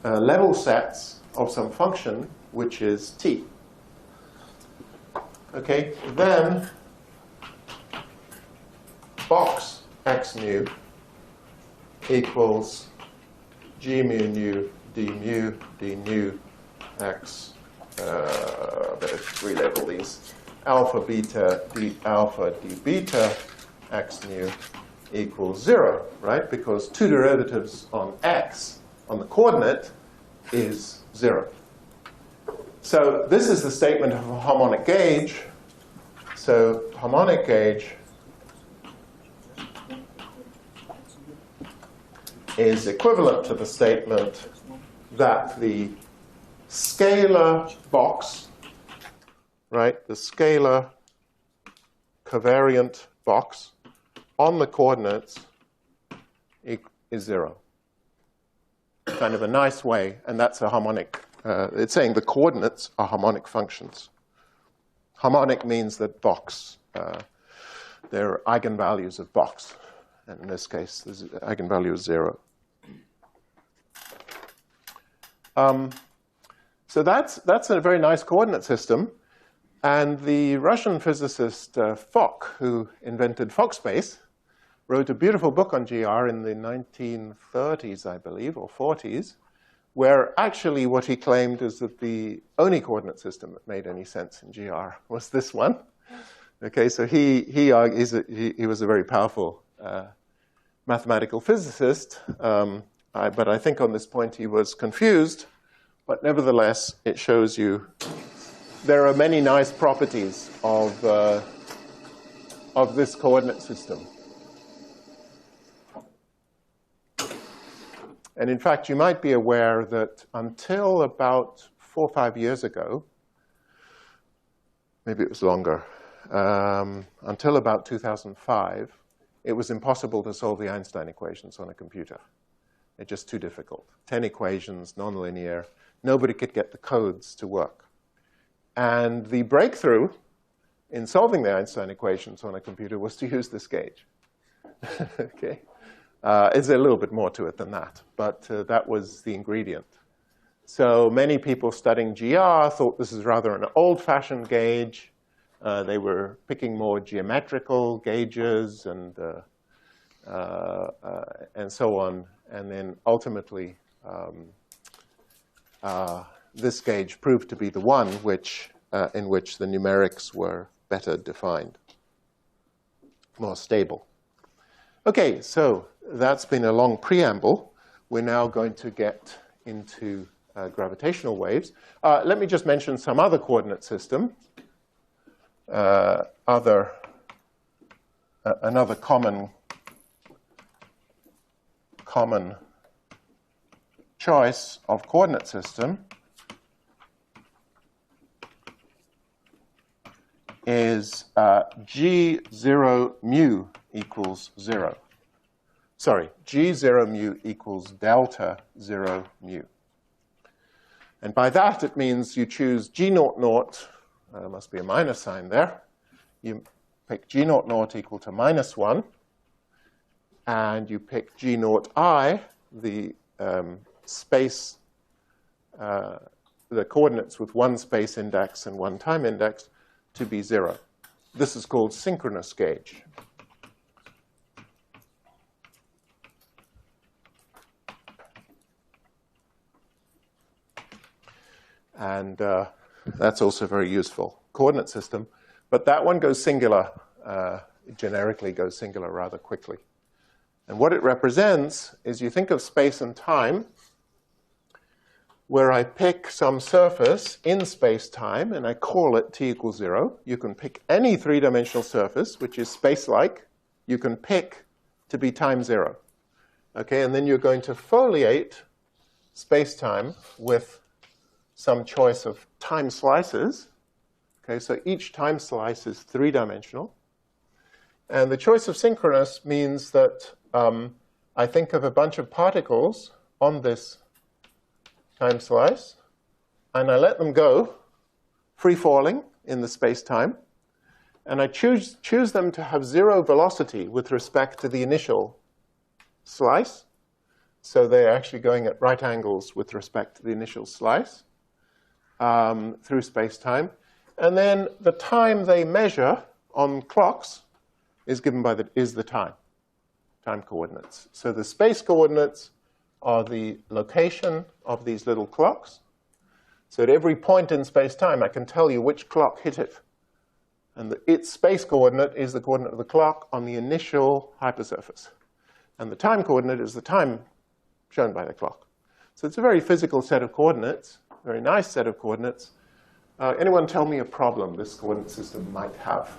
level sets of some function, which is t. Okay, then box x mu equals g mu nu d nu x, better relabel these, alpha beta d alpha d beta x mu equals 0, right? Because two derivatives on x, on the coordinate, is 0. So this is the statement of a harmonic gauge. So harmonic gauge is equivalent to the statement that the scalar box, right, the scalar covariant box on the coordinates is 0. Kind of a nice way, and that's a harmonic. It's saying the coordinates are harmonic functions. Harmonic means that box, they're eigenvalues of box. And in this case, the eigenvalue is 0. So that's a very nice coordinate system. And the Russian physicist Fock, who invented Fock space, wrote a beautiful book on GR in the 1930s, I believe, or 40s, where actually what he claimed is that the only coordinate system that made any sense in GR was this one. Okay, so he was a very powerful mathematical physicist, but I think on this point he was confused. But nevertheless, it shows you there are many nice properties of this coordinate system. And in fact, you might be aware that until about 4 or 5 years ago, maybe it was longer, until about 2005, it was impossible to solve the Einstein equations on a computer. They're just too difficult. 10 equations, nonlinear. Nobody could get the codes to work. And the breakthrough in solving the Einstein equations on a computer was to use this gauge. Okay. There's a little bit more to it than that, but that was the ingredient. So many people studying GR thought this is rather an old-fashioned gauge. They were picking more geometrical gauges and so on. And then ultimately, this gauge proved to be the one in which the numerics were better defined, more stable. Okay, so that's been a long preamble. We're now going to get into gravitational waves. Let me just mention some other coordinate system. Another common choice of coordinate system is G0 mu equals 0. sorry, G0 mu equals delta 0 mu. And by that, it means you choose G0 naught, there must be a minus sign there. You pick G0 naught equal to -1, and you pick G0 I, the space, the coordinates with one space index and one time index, to be 0. This is called synchronous gauge. And that's also very useful coordinate system. But that one goes singular, generically goes singular rather quickly. And what it represents is you think of space and time, where I pick some surface in space-time, and I call it t equals 0. You can pick any three-dimensional surface, which is space-like. You can pick to be time 0. Okay, and then you're going to foliate space-time with some choice of time slices. Okay, so each time slice is three-dimensional. And the choice of synchronous means that I think of a bunch of particles on this time slice, and I let them go, free-falling in the space-time, and I choose them to have 0 velocity with respect to the initial slice. So they're actually going at right angles with respect to the initial slice through space-time. And then the time they measure on clocks is given by the time coordinates. So the space coordinates are the location of these little clocks. So at every point in space-time, I can tell you which clock hit it. And its space coordinate is the coordinate of the clock on the initial hypersurface. And the time coordinate is the time shown by the clock. So it's a very physical set of coordinates, very nice set of coordinates. Anyone tell me a problem this coordinate system might have?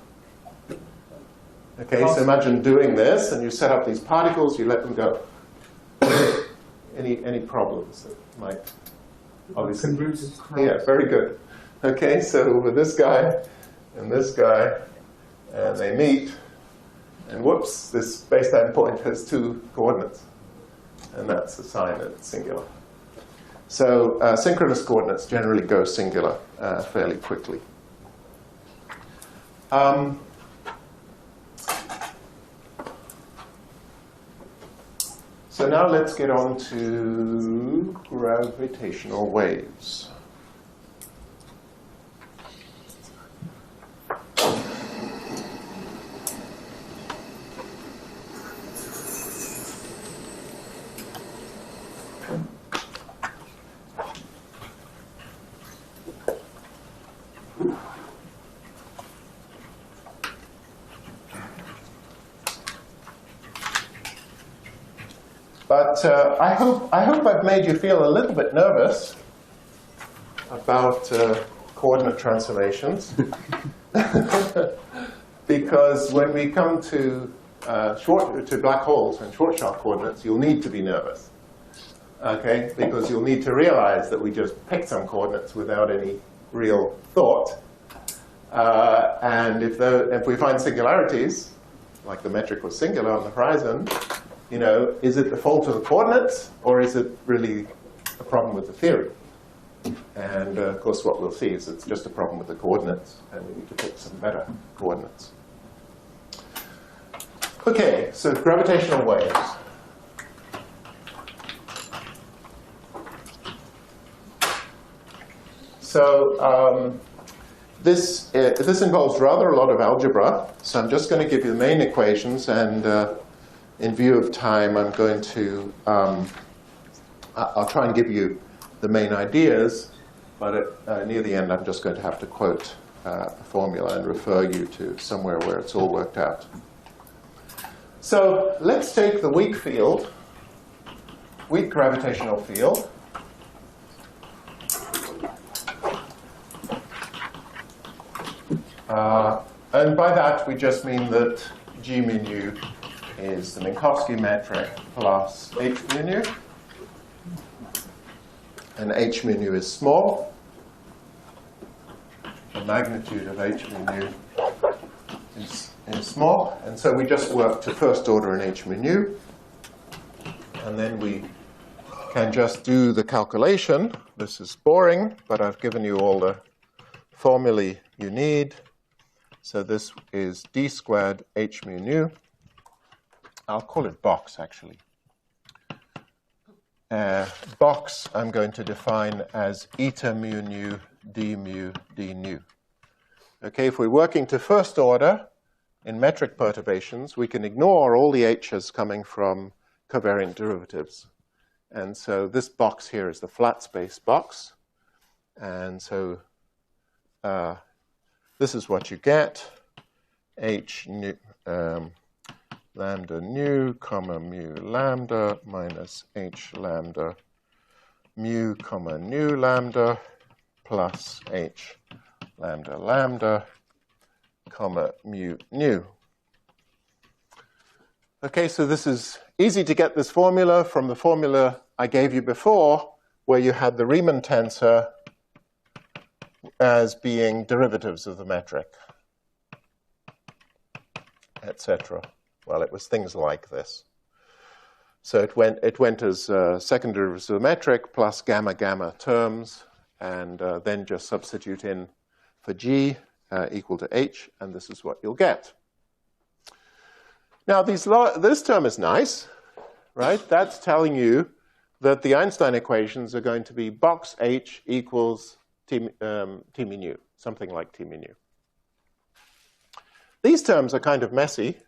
Okay, so imagine doing this, and you set up these particles, you let them go. Any problems that might obviously... Convergence. Yeah, very good. Okay, so with this guy, and they meet, and whoops, this space-time point has 2 coordinates. And that's a sign that it's singular. So synchronous coordinates generally go singular fairly quickly. So now let's get on to gravitational waves. But I hope I've made you feel a little bit nervous about coordinate transformations. Because when we come to black holes and short-shot coordinates, you'll need to be nervous. Okay? Because you'll need to realize that we just picked some coordinates without any real thought. And if we find singularities, like the metric was singular on the horizon, you know, is it the fault of the coordinates, or is it really a problem with the theory? And of course, what we'll see is it's just a problem with the coordinates, and we need to pick some better coordinates. Okay, so gravitational waves. So this involves rather a lot of algebra. So I'm just going to give you the main equations, and in view of time, I'm going to, I'll try and give you the main ideas, but near the end, I'm just going to have to quote a formula and refer you to somewhere where it's all worked out. So let's take the weak field, weak gravitational field. And by that, we just mean that G mu nu is the Minkowski metric plus H mu nu. And H mu nu is small. The magnitude of H mu nu is small. And so we just work to first order in H mu nu. And then we can just do the calculation. This is boring, but I've given you all the formulae you need. So this is d squared h mu nu. I'll call it box, actually. Box I'm going to define as eta mu nu d mu d nu. Okay, if we're working to first order in metric perturbations, we can ignore all the h's coming from covariant derivatives. And so this box here is the flat space box. And so this is what you get. H nu, lambda nu, comma mu lambda minus h lambda mu, comma nu lambda plus h lambda lambda, comma mu nu. Okay, so this is easy to get this formula from the formula I gave you before, where you had the Riemann tensor as being derivatives of the metric, etc. Well, it was things like this. So it went as second derivatives of the metric plus gamma gamma terms, and then just substitute in for g equal to h, and this is what you'll get. Now, this term is nice, right? That's telling you that the Einstein equations are going to be box h equals t mu nu, something like t mu nu. These terms are kind of messy,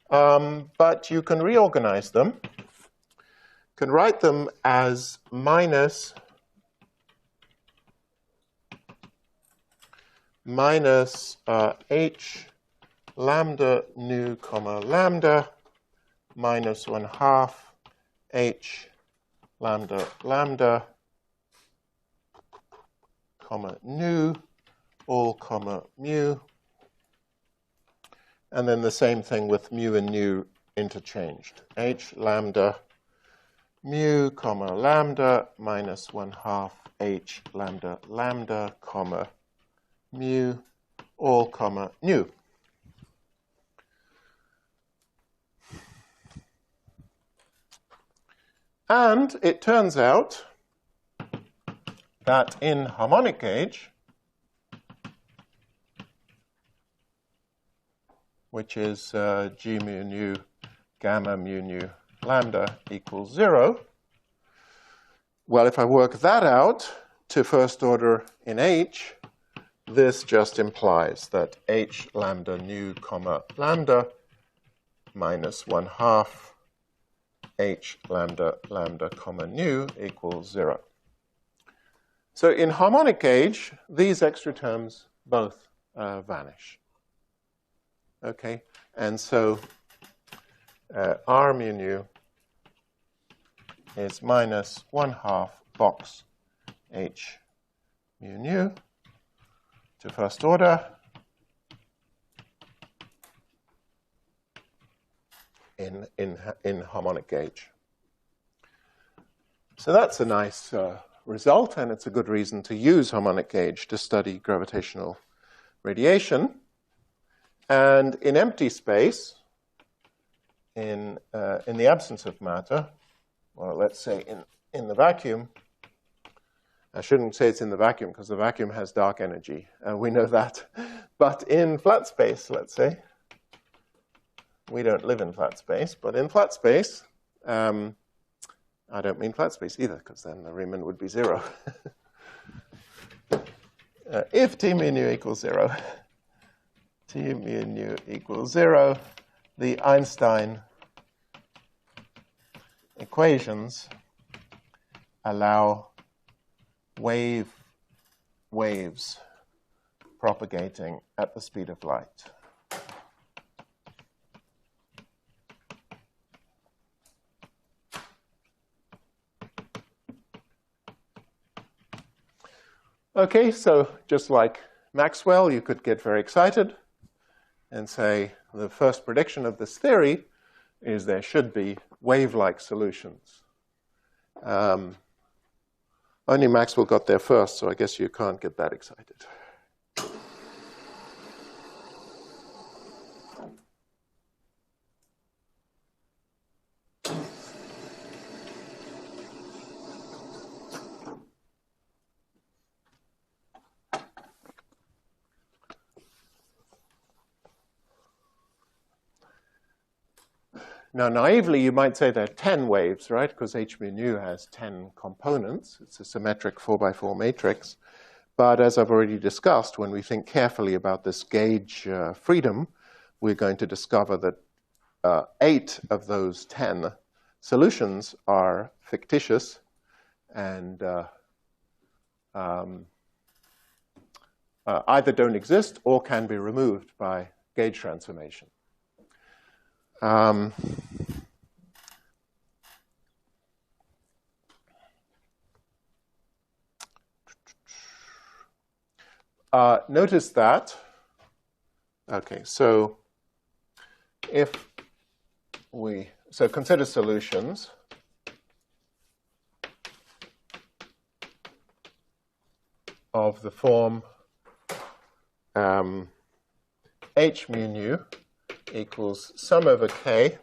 but you can reorganize them. You can write them as minus h lambda nu comma lambda minus 1/2 h lambda lambda comma nu all comma mu, and then the same thing with mu and nu interchanged. H lambda mu comma lambda minus 1/2 h lambda lambda comma mu all comma nu. And it turns out that in harmonic gauge, which is g mu nu gamma mu nu lambda equals 0, well, if I work that out to first order in h, this just implies that h lambda nu comma lambda minus 1/2 h lambda lambda comma nu equals 0. So in harmonic gauge, these extra terms both vanish. Okay, and so r mu nu is minus 1/2 box h mu nu to first order in harmonic gauge. So that's a nice result, and it's a good reason to use harmonic gauge to study gravitational radiation. And in empty space, in the absence of matter, well, let's say in the vacuum, I shouldn't say it's in the vacuum because the vacuum has dark energy, and we know that. But in flat space, let's say, we don't live in flat space, but in flat space, I don't mean flat space either, because then the Riemann would be 0. If t mu nu equals 0, t mu nu equals 0, the Einstein equations allow waves propagating at the speed of light. Okay, so just like Maxwell, you could get very excited and say the first prediction of this theory is there should be wave-like solutions. Only Maxwell got there first, so I guess you can't get that excited. Now, naively, you might say there are 10 waves, right? Because h mu nu has 10 components. It's a symmetric 4x4 matrix. But as I've already discussed, when we think carefully about this gauge freedom, we're going to discover that 8 of those 10 solutions are fictitious and either don't exist or can be removed by gauge transformation. Notice that, okay, so consider solutions. Of the form h mu nu equals sum over k,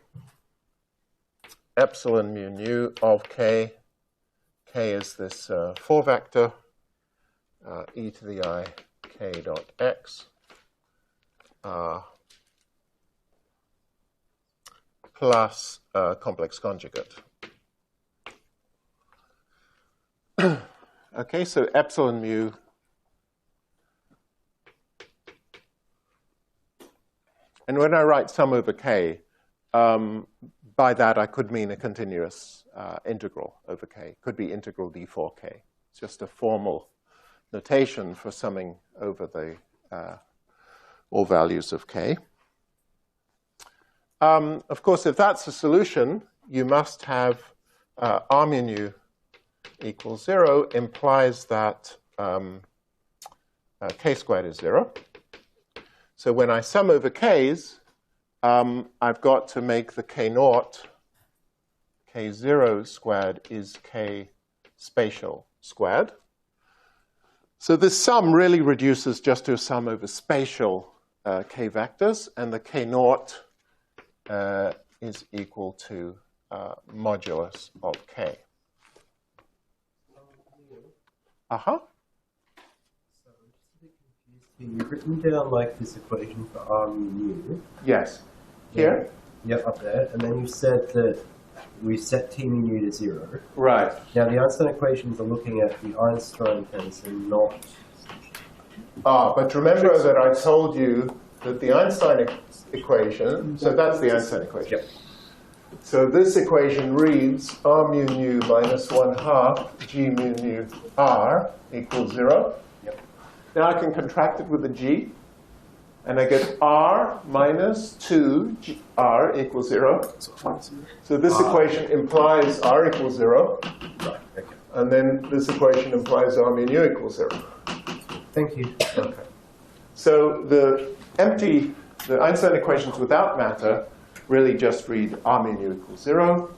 epsilon mu nu of k. K is this 4 vector, e to the I k dot x, plus complex conjugate. Okay, so epsilon mu and when I write sum over k, by that I could mean a continuous integral over k. Could be integral d4k. It's just a formal notation for summing over the all values of k. Of course, if that's a solution, you must have r mu nu equals 0 implies that k squared is 0. So when I sum over k's, I've got to make the k naught, k0 squared is k spatial squared. So this sum really reduces just to a sum over spatial k vectors, and the k naught is equal to modulus of k. Uh-huh. So I'm just a bit confused here. You've written down like this equation for r mu nu. Yes. Here? Yep, up there. And then you said that we set t mu nu to 0. Right. Now the Einstein equations are looking at the Einstein tensor, not... But remember that I told you that the Einstein equation, so that's the Einstein equation. Yep. So this equation reads r mu nu minus 1/2 g mu nu r equals 0. Yep. Now I can contract it with a g, and I get r minus 2 r equals 0. So this equation implies r equals 0. Right, okay. And then this equation implies r mu nu equals 0. Thank you. Okay. So the Einstein equations without matter really just read r mu nu equals 0.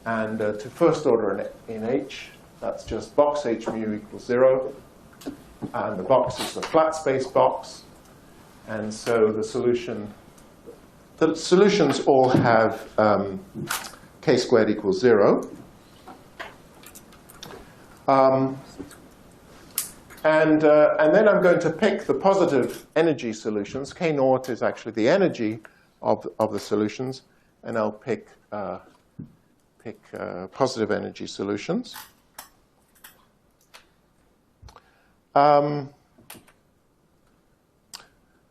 And to first order in H, that's just box h mu equals 0. And the box is the flat space box. And so the solutions all have k squared equals 0. And then I'm going to pick the positive energy solutions. K naught is actually the energy of the solutions, and I'll pick positive energy solutions.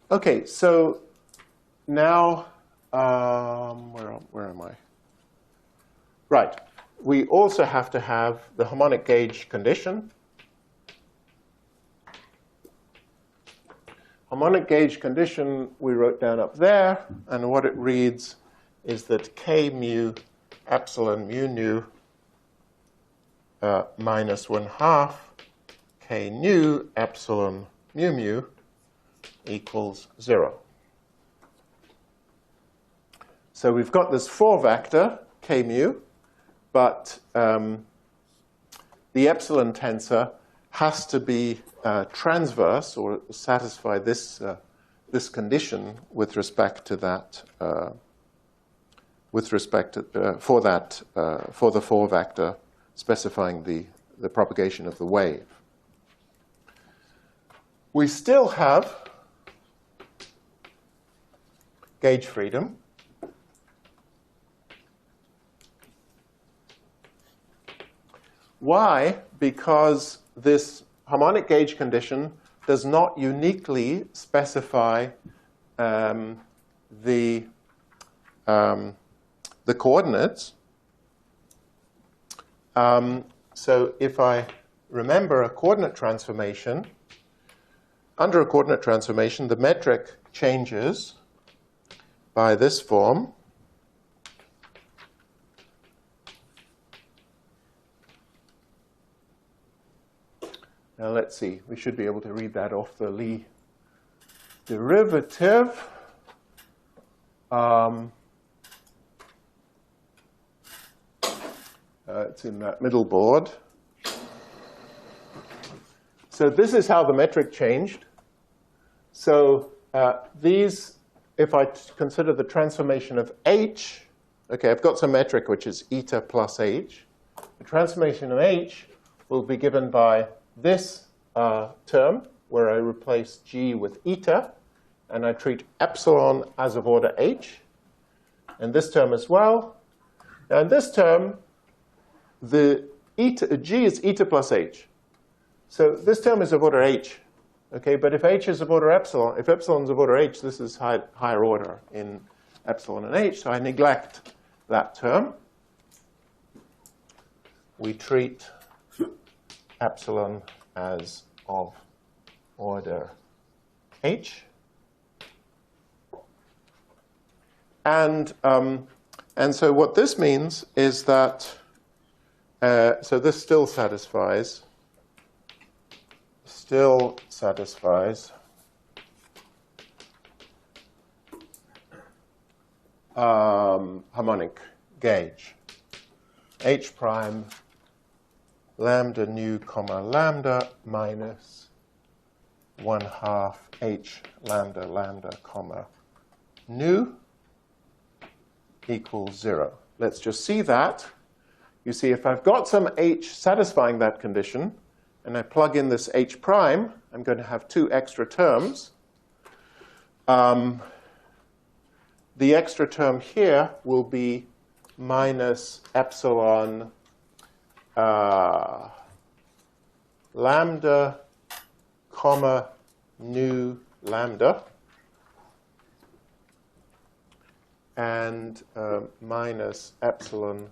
Okay, so now where am I? Right. We also have to have the harmonic gauge condition. Harmonic gauge condition we wrote down up there, and what it reads is that k mu epsilon mu nu minus 1/2 k nu epsilon mu mu equals 0. So we've got this 4 vector, k mu, but the epsilon tensor has to be transverse or satisfy this this condition with respect to that for the 4 vector specifying the propagation of the wave. We still have gauge freedom. Why? Because this harmonic gauge condition does not uniquely specify the coordinates. So if I remember a coordinate transformation, under a coordinate transformation, the metric changes by this form. Now let's see, we should be able to read that off the Lie derivative. It's in that middle board. So this is how the metric changed. So these, if I consider the transformation of h, okay, I've got some metric which is eta plus h. The transformation of h will be given by this term, where I replace g with eta, and I treat epsilon as of order h, and this term as well. Now in this term, the g is eta plus h. So this term is of order h, okay? But if h is of order epsilon, if epsilon is of order h, this is higher order in epsilon and h, so I neglect that term. We treat epsilon as of order h. And so what this means is that, so this still satisfies harmonic gauge. H prime lambda nu comma lambda minus 1/2 h lambda lambda comma nu equals 0. Let's just see that. You see, if I've got some h satisfying that condition, and I plug in this h prime, I'm going to have two extra terms. The extra term here will be minus epsilon lambda comma nu lambda, and minus epsilon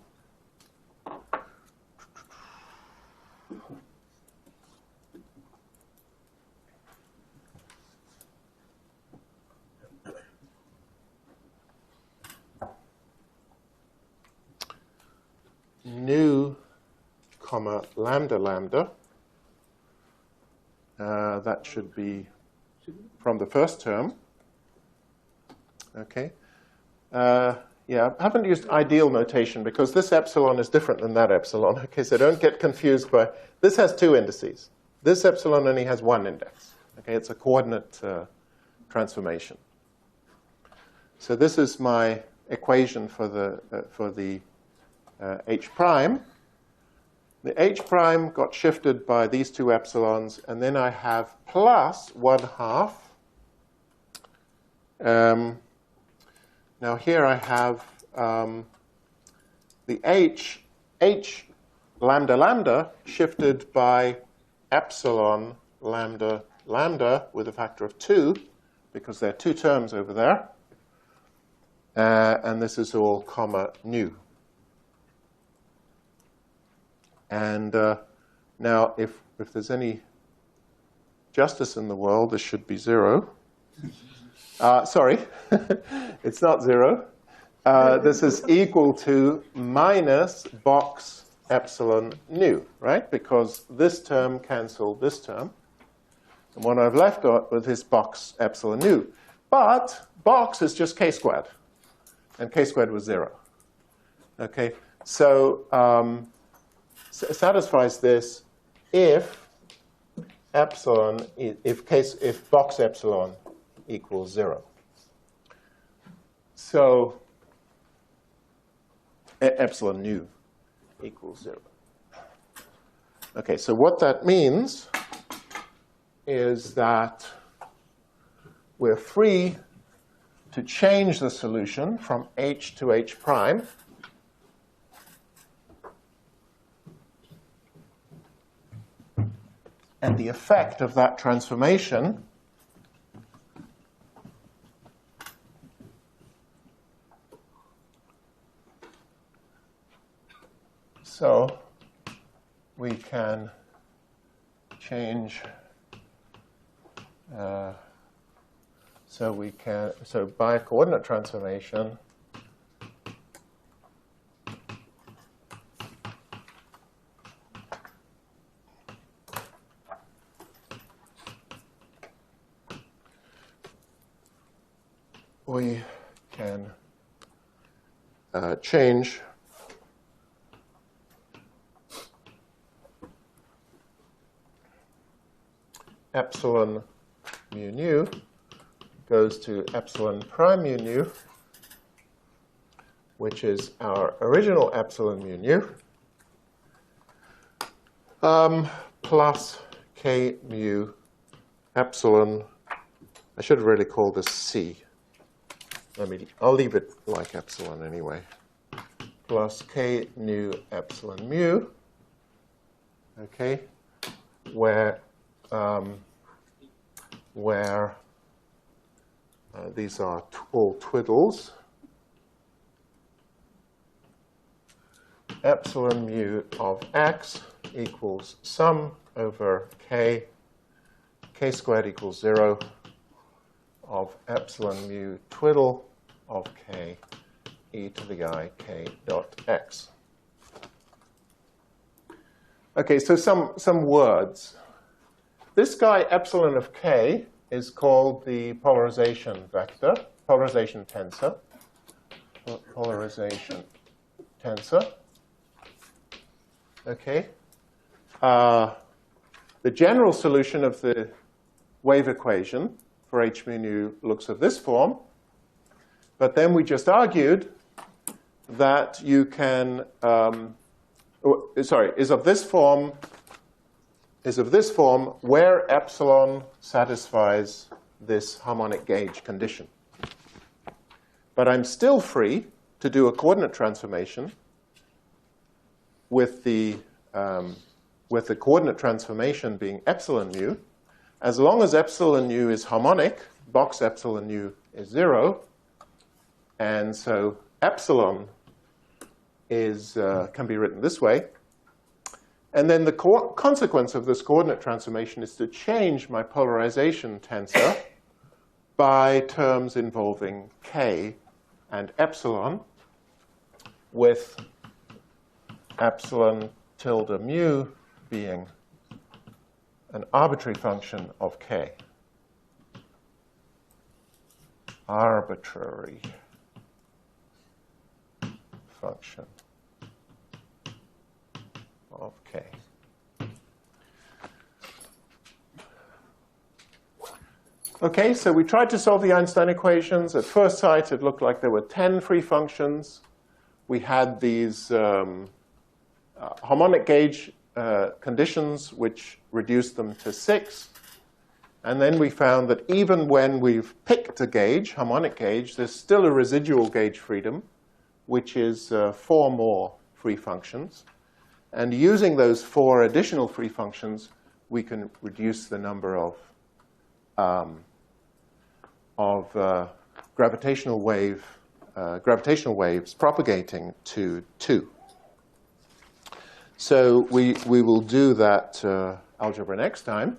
nu comma lambda lambda. That should be from the first term. Okay. Yeah, I haven't used ideal notation because this epsilon is different than that epsilon. Okay, so don't get confused by, this has two indices. This epsilon only has one index. Okay, it's a coordinate transformation. So this is my equation for the h prime. The h prime got shifted by these two epsilons, and then I have plus 1/2. Now here I have the h lambda lambda shifted by epsilon lambda lambda with a factor of 2, because there are two terms over there. And this is all comma nu. And now if there's any justice in the world, this should be 0. Sorry, it's not 0. This is equal to minus box epsilon nu, right? Because this term cancelled this term. And what I've left with is box epsilon nu. But box is just k squared. And k squared was 0. Okay, so satisfies this if epsilon, if box epsilon equals 0. So epsilon nu equals 0. Okay, so what that means is that we're free to change the solution from h to h prime And the effect of that transformation so we can change so by a coordinate transformation we can change epsilon mu nu goes to epsilon prime mu nu, which is our original epsilon mu nu, plus k mu epsilon. I should have really called this C. I'll leave it like epsilon anyway. Plus k nu epsilon mu, okay, where these are all twiddles. Epsilon mu of x equals sum over k squared equals 0 of epsilon mu twiddle of k e to the I k dot x. Okay, so some words. This guy epsilon of k is called the polarization vector, polarization tensor. Polarization tensor. Okay. The general solution of the wave equation for h mu nu looks of this form, but then we just argued that you can, is of this form where epsilon satisfies this harmonic gauge condition. But I'm still free to do a coordinate transformation with the coordinate transformation being epsilon mu. As long as epsilon nu is harmonic, box epsilon nu is 0, and so epsilon can be written this way. And then the consequence of this coordinate transformation is to change my polarization tensor by terms involving k and epsilon, with epsilon tilde mu being an arbitrary function of k. Arbitrary function of k. Okay, so we tried to solve the Einstein equations. At first sight, it looked like there were 10 free functions. We had these harmonic gauge conditions, which reduced them to 6. And then we found that even when we've picked a gauge, harmonic gauge, there's still a residual gauge freedom, which is 4 more free functions. And using those 4 additional free functions, we can reduce the number of gravitational waves propagating to 2. So we will do that algebra next time,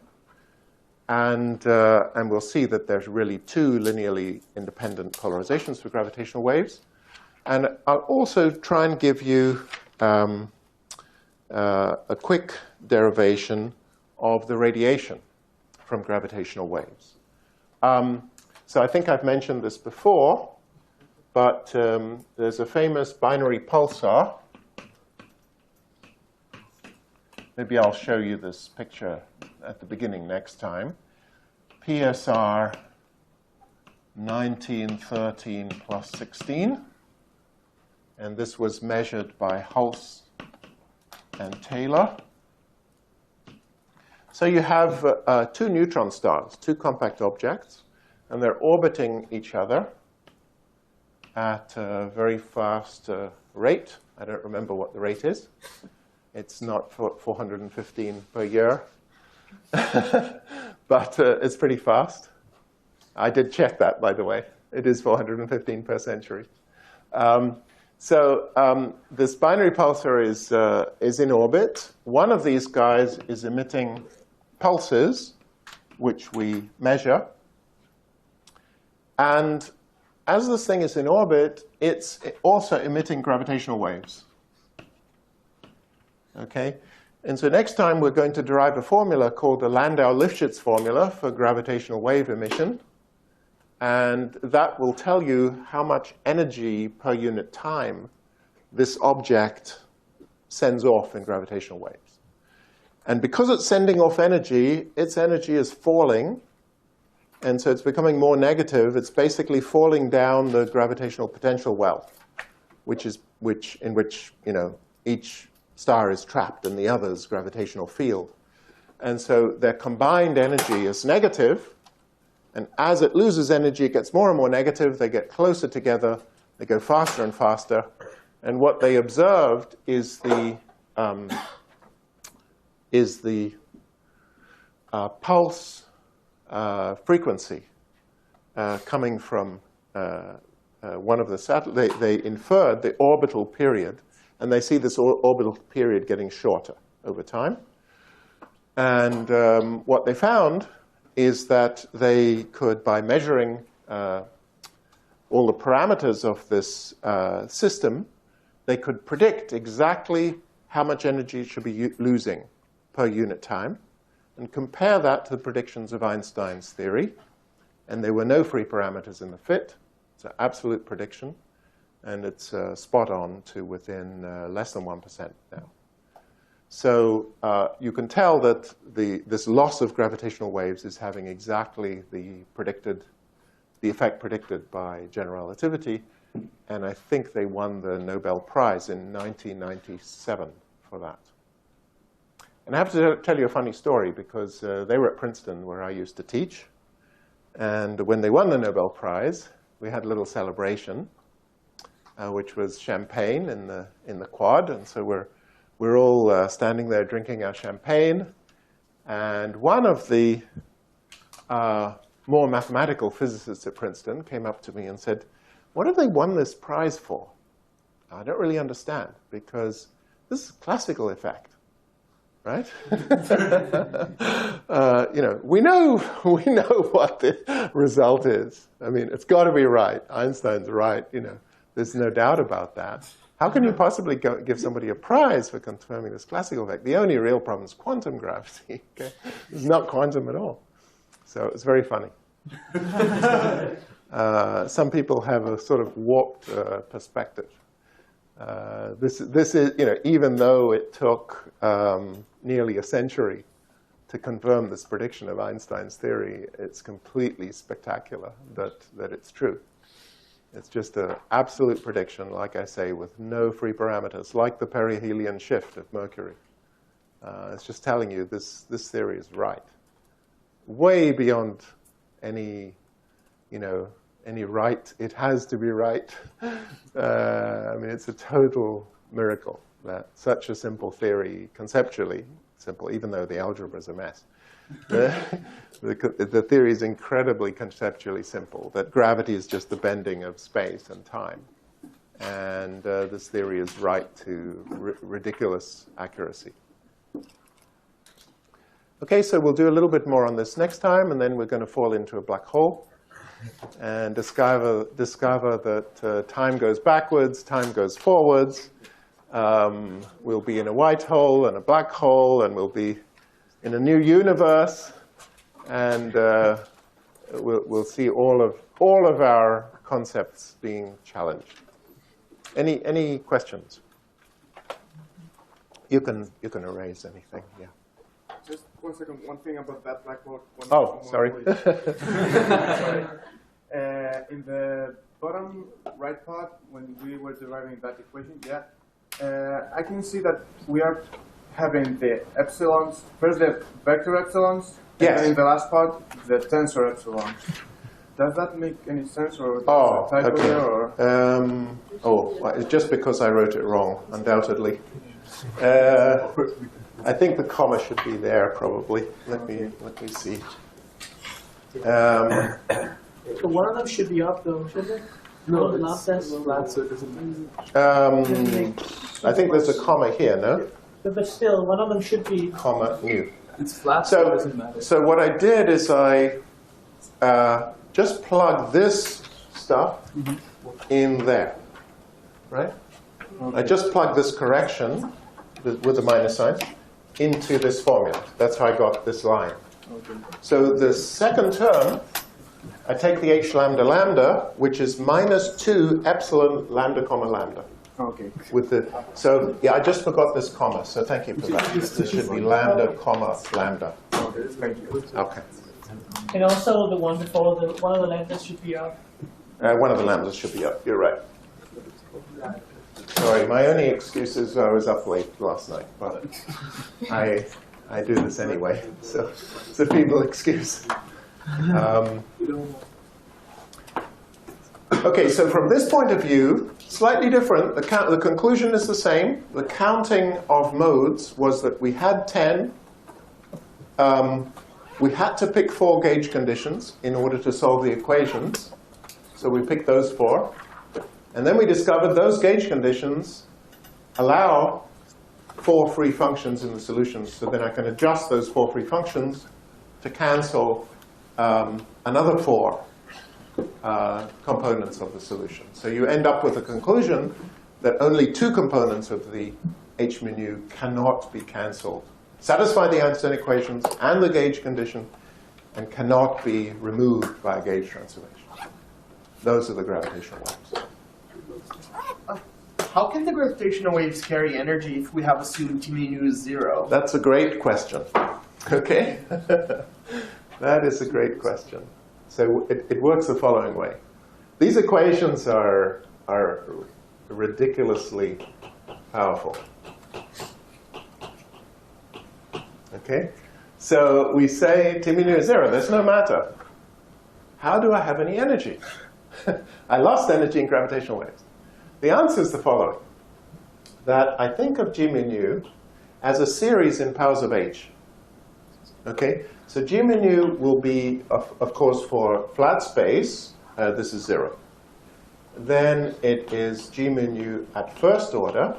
and we'll see that there's really 2 linearly independent polarizations for gravitational waves. And I'll also try and give you a quick derivation of the radiation from gravitational waves. So I think I've mentioned this before, but there's a famous binary pulsar. Maybe I'll show you this picture at the beginning next time. PSR 1913 plus 16. And this was measured by Hulse and Taylor. So you have 2 neutron stars, 2 compact objects, and they're orbiting each other at a very fast rate. I don't remember what the rate is. It's not 415 per year. but it's pretty fast. I did check that, by the way. It is 415 per century. This binary pulsar is in orbit. One of these guys is emitting pulses, which we measure. And as this thing is in orbit, it's also emitting gravitational waves. Okay? And so next time we're going to derive a formula called the Landau-Lifshitz formula for gravitational wave emission. And that will tell you how much energy per unit time this object sends off in gravitational waves. And because it's sending off energy, its energy is falling. And so it's becoming more negative. It's basically falling down the gravitational potential well, in which each star is trapped in the other's gravitational field. And so their combined energy is negative. And as it loses energy, it gets more and more negative. They get closer together. They go faster and faster. And what they observed is the pulse frequency coming from one of the satellites. They inferred the orbital period, and they see this orbital period getting shorter over time. And what they found is that they could, by measuring all the parameters of this system, they could predict exactly how much energy it should be losing per unit time and compare that to the predictions of Einstein's theory. And there were no free parameters in the fit. It's an absolute prediction. And it's spot on to within less than 1% now. So you can tell that this loss of gravitational waves is having exactly the effect predicted by general relativity. And I think they won the Nobel Prize in 1997 for that. And I have to tell you a funny story, because they were at Princeton, where I used to teach. And when they won the Nobel Prize, we had a little celebration, which was champagne in the quad. And so we're all standing there drinking our champagne. And one of the more mathematical physicists at Princeton came up to me and said, "What have they won this prize for? I don't really understand, because this is a classical effect, right?" We know what the result is. I mean, it's got to be right. Einstein's right. There's no doubt about that. How can you possibly give somebody a prize for confirming this classical effect? The only real problem is quantum gravity. Okay? It's not quantum at all. So it's very funny. Some people have a sort of warped perspective. This is, even though it took nearly a century to confirm this prediction of Einstein's theory, it's completely spectacular that it's true. It's just an absolute prediction, like I say, with no free parameters, like the perihelion shift of Mercury. It's just telling you this theory is right, way beyond any right. It has to be right. It's a total miracle that such a simple theory, conceptually simple, even though the algebra is a mess. The theory is incredibly conceptually simple, that gravity is just the bending of space and time. And this theory is right to ridiculous accuracy. OK, so we'll do a little bit more on this next time, and then we're going to fall into a black hole and discover that time goes backwards, time goes forwards. We'll be in a white hole and a black hole, and we'll be in a new universe, and we'll see all of our concepts being challenged. Any questions? You can erase anything. Yeah. Just 1 second. One thing about that black hole. Sorry. In the bottom right part, when we were deriving that equation, I can see that we are having the epsilons, first the vector epsilons, yes, and in the last part, the tensor epsilons. Does that make any sense, or oh, typo okay. there, or? Well, it's just because I wrote it wrong, undoubtedly. I think the comma should be there probably. Let me see. So one of them should be up though, shouldn't it? No, the it's last says. flat, so it doesn't matter. I think there's a comma here, no? But still, one of them should be. Comma new. It's flat, so it doesn't matter. So what I did is I just plugged this stuff in there, right? I just plugged this correction with the minus sign into this formula. That's how I got this line. Okay. So the second term, I take the h lambda lambda, which is minus 2 epsilon lambda comma lambda. Okay. With the, so yeah, I just forgot this comma, so thank you for that. This should be lambda comma lambda. Okay. Thank you. Okay. And also the one before, one of the lambdas should be up. One of the lambdas should be up, you're right. Sorry, my only excuse is I was up late last night, but I do this anyway, so it's a feeble excuse. Okay, so from this point of view, slightly different. The conclusion is the same. The counting of modes was that we had 10. We had to pick 4 gauge conditions in order to solve the equations. So we picked those 4. And then we discovered those gauge conditions allow 4 free functions in the solution. So then I can adjust those 4 free functions to cancel another 4 components of the solution. So you end up with a conclusion that only 2 components of the h mu nu cannot be cancelled. Satisfy the Einstein equations and the gauge condition and cannot be removed by a gauge transformation. Those are the gravitational waves. How can the gravitational waves carry energy if we have assumed T mu nu is 0? That's a great question. Okay? That is a great question. So it works the following way. These equations are ridiculously powerful. Okay? So we say T mu nu is 0. There's no matter. How do I have any energy? I lost energy in gravitational waves. The answer is the following. That I think of G mu nu as a series in powers of h. Okay? So G mu nu will be, of course, for flat space, this is 0. Then it is G mu nu at first order.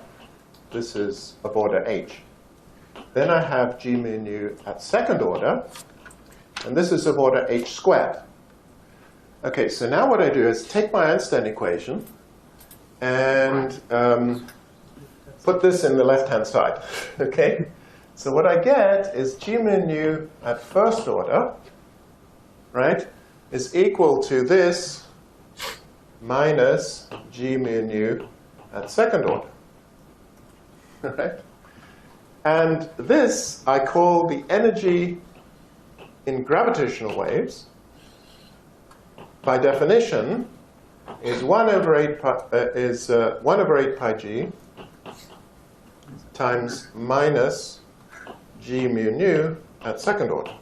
This is of order h. Then I have G mu nu at second order. And this is of order h squared. Okay, so now what I do is take my Einstein equation and put this in the left-hand side. Okay? So what I get is G mu nu at first order, right, is equal to this minus G mu nu at second order. Right? And this I call the energy in gravitational waves. By definition, is 1 over 8 pi g times minus G mu nu at second order.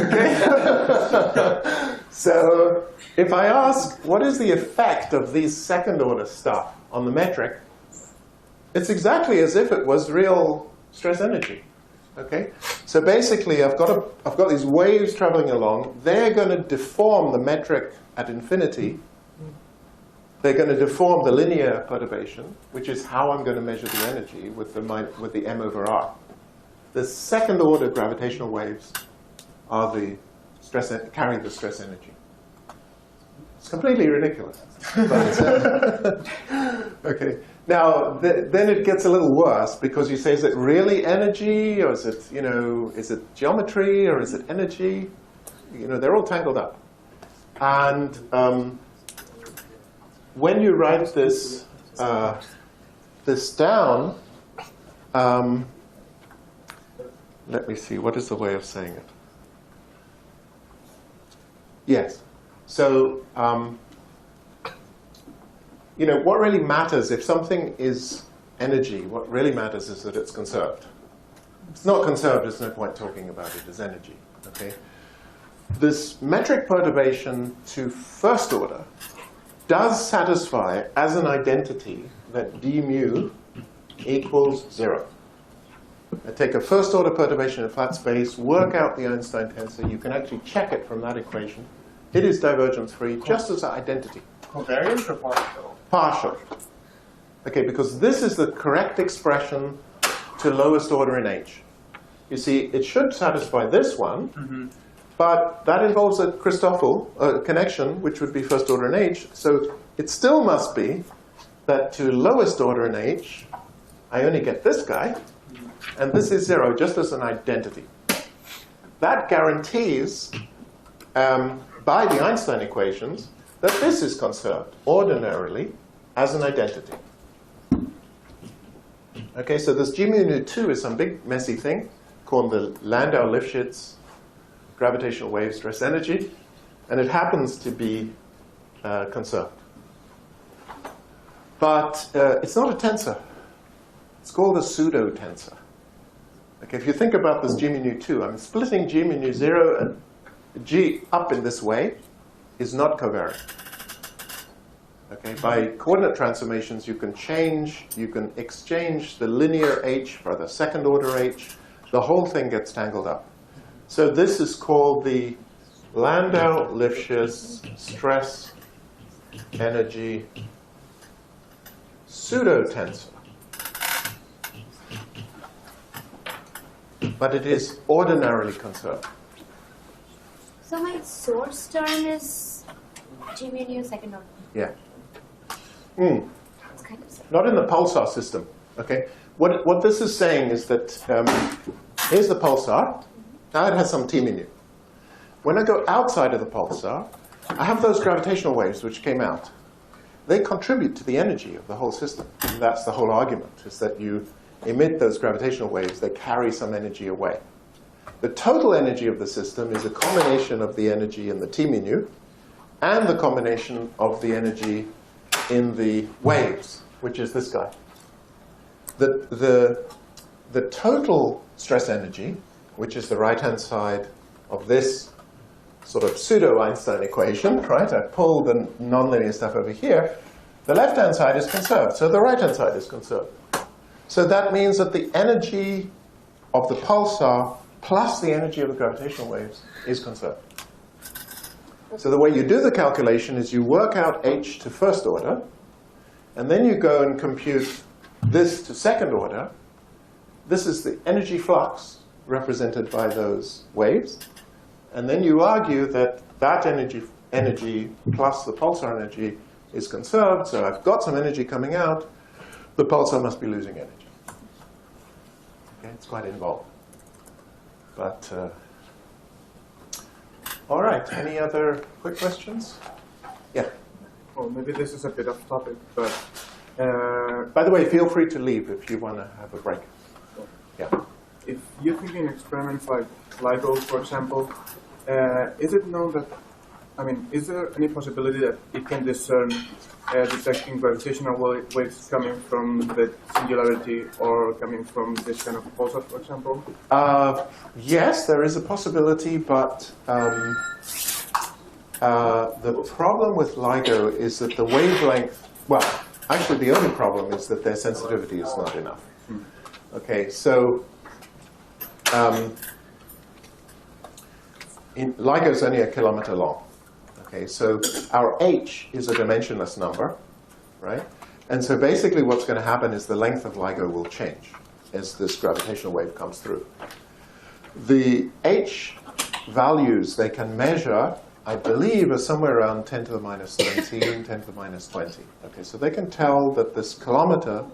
Okay? So if I ask, what is the effect of these second order stuff on the metric, it's exactly as if it was real stress energy. Okay? So basically, I've got these waves traveling along. They're going to deform the metric at infinity. They're going to deform the linear perturbation, which is how I'm going to measure the energy with the m over r. The second order gravitational waves are the carrying the stress energy. It's completely ridiculous. But, okay. Now, then it gets a little worse because you say, is it really energy, or is it, is it geometry, or is it energy? They're all tangled up. And when you write this down, let me see, what is the way of saying it? Yes. So, what really matters, if something is energy, what really matters is that it's conserved. If it's not conserved, there's no point talking about it as energy. Okay? This metric perturbation to first order does satisfy as an identity that d mu equals 0. I take a first order perturbation in flat space, work out the Einstein tensor. You can actually check it from that equation. It is divergence free, just as an identity. Covariant or partial? Partial. Okay, because this is the correct expression to lowest order in H. You see, it should satisfy this one, but that involves a Christoffel connection, which would be first order in H. So it still must be that to lowest order in H, I only get this guy, and this is 0, just as an identity. That guarantees, by the Einstein equations, that this is conserved ordinarily as an identity. Okay, so this g mu nu 2 is some big messy thing called the Landau-Lifshitz gravitational wave stress energy, and it happens to be conserved. But it's not a tensor. It's called a pseudo-tensor. Okay, if you think about this g mu nu 2, I'm splitting g mu nu 0 and g up in this way is not covariant. Okay, by coordinate transformations, you can exchange the linear h for the second order h. The whole thing gets tangled up. So this is called the Landau-Lifshitz stress energy pseudo-tensor. But it is ordinarily conserved. So my source term is g mu nu second order. Yeah. It's kind of simple. Not in the pulsar system. Okay. What this is saying is that here's the pulsar. Now it has some t mu. When I go outside of the pulsar, I have those gravitational waves which came out. They contribute to the energy of the whole system. And that's the whole argument, is that you emit those gravitational waves, they carry some energy away. The total energy of the system is a combination of the energy in the t mu and the combination of the energy in the waves, which is this guy. The total stress energy, which is the right-hand side of this sort of pseudo-Einstein equation, right? I pull the nonlinear stuff over here. The left-hand side is conserved, so the right-hand side is conserved. So that means that the energy of the pulsar plus the energy of the gravitational waves is conserved. So the way you do the calculation is you work out h to first order, and then you go and compute this to second order. This is the energy flux represented by those waves. And then you argue that that energy plus the pulsar energy is conserved. So I've got some energy coming out. The pulsar must be losing energy. Okay, it's quite involved. But, all right, any other quick questions? Yeah. Well, maybe this is a bit off topic, but by the way, feel free to leave if you want to have a break. Yeah. if you're thinking experiments like LIGO, for example, is it known that, is there any possibility that it can discern detecting gravitational waves coming from the singularity or coming from this kind of pulsar, for example? Yes, there is a possibility, but the problem with LIGO is that the wavelength, well, actually the only problem is that their sensitivity is not enough. Okay, so LIGO is only 1 kilometer long. Okay, so our h is a dimensionless number, right? And so basically what's going to happen is the length of LIGO will change as this gravitational wave comes through. The h values they can measure, I believe, are somewhere around 10 to the minus 19, 10 to the minus 20. Okay, so they can tell that this kilometer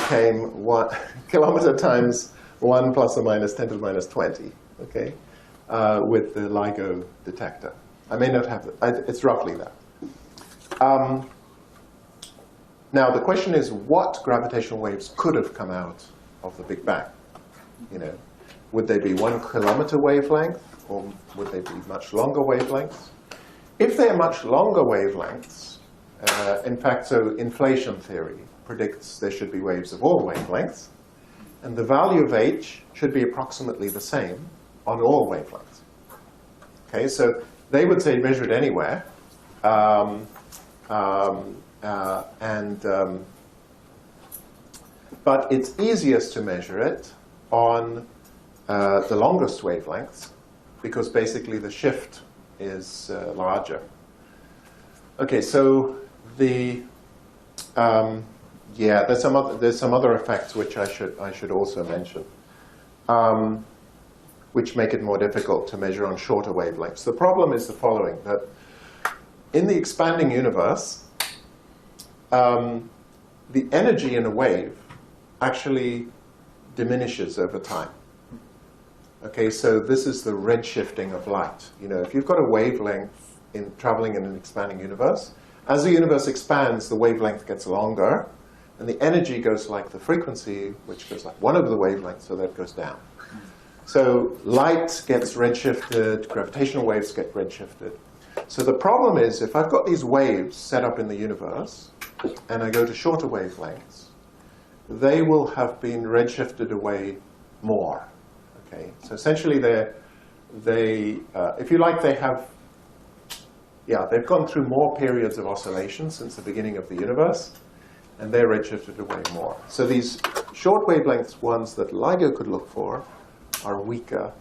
came kilometer times 1 plus or minus 10 to the minus 20, okay, with the LIGO detector. I may not have, it's roughly that. Now the question is, what gravitational waves could have come out of the Big Bang? You know, would they be 1 kilometer wavelength, or would they be much longer wavelengths? If they are much longer wavelengths, in fact, so inflation theory predicts there should be waves of all wavelengths, and the value of h should be approximately the same on all wavelengths. Okay, so they would say measure it anywhere, but it's easiest to measure it on the longest wavelengths, because basically the shift is larger. Okay, so the yeah, there's some other effects which I should also mention, which make it more difficult to measure on shorter wavelengths. The problem is the following: that in the expanding universe, the energy in a wave actually diminishes over time. Okay, so this is the redshifting of light. You know, if you've got a wavelength traveling in an expanding universe, as the universe expands, the wavelength gets longer, and the energy goes like the frequency, which goes like one over the wavelength, so that goes down. So light gets redshifted, gravitational waves get redshifted. So the problem is, if I've got these waves set up in the universe, and I go to shorter wavelengths, they will have been redshifted away more. Okay, so essentially if you like, they've gone through more periods of oscillation since the beginning of the universe, and they're redshifted away more. So these short wavelengths ones that LIGO could look for are weaker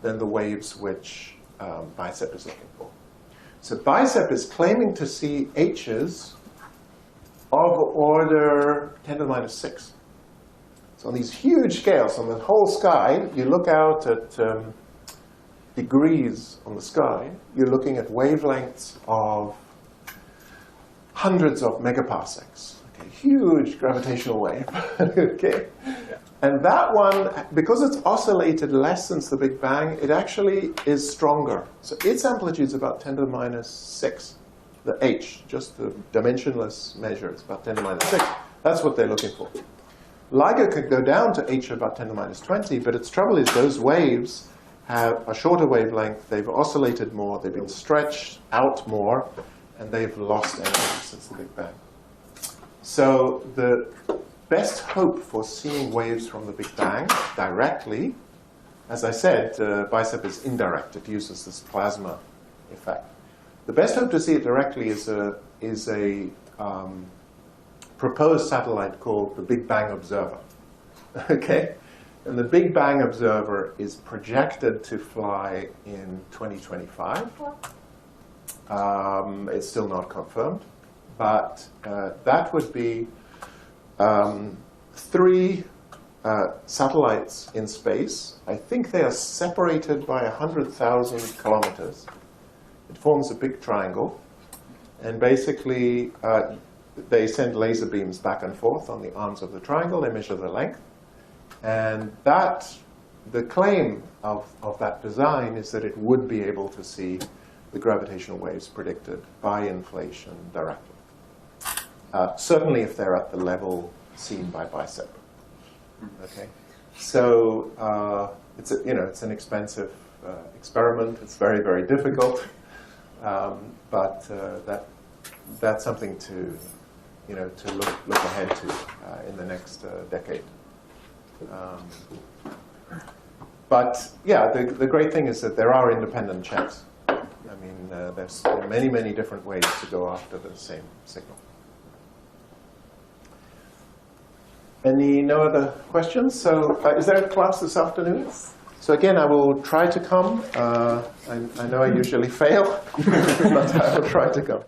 than the waves which BICEP is looking for. So BICEP is claiming to see H's of order 10 to the minus 6. So on these huge scales, on the whole sky, you look out at degrees on the sky, you're looking at wavelengths of hundreds of megaparsecs. Okay, huge gravitational wave. Okay, and that one, because it's oscillated less since the Big Bang, it actually is stronger. So its amplitude is about 10 to the minus 6. The H, just the dimensionless measure, is about 10 to the minus 6. That's what they're looking for. LIGO could go down to H of about 10 to the minus 20, but its trouble is those waves have a shorter wavelength, they've oscillated more, they've been stretched out more, and they've lost energy since the Big Bang. So the best hope for seeing waves from the Big Bang directly, as I said, BICEP is indirect, it uses this plasma effect. The best hope to see it directly is a proposed satellite called the Big Bang Observer. Okay? And the Big Bang Observer is projected to fly in 2025. It's still not confirmed. But that would be 3 satellites in space. I think they are separated by 100,000 kilometers. It forms a big triangle. And basically, they send laser beams back and forth on the arms of the triangle. They measure the length. And the claim of that design is that it would be able to see the gravitational waves predicted by inflation directly. Certainly if they're at the level seen by BICEP. Okay? So it's an expensive experiment. It's very, very difficult. But that's something to look ahead to in the next decade. But yeah, the great thing is that there are independent checks. I mean, there's many, many different ways to go after the same signal. No other questions? So is there a class this afternoon? So again, I will try to come. I know I usually fail, but I will try to come.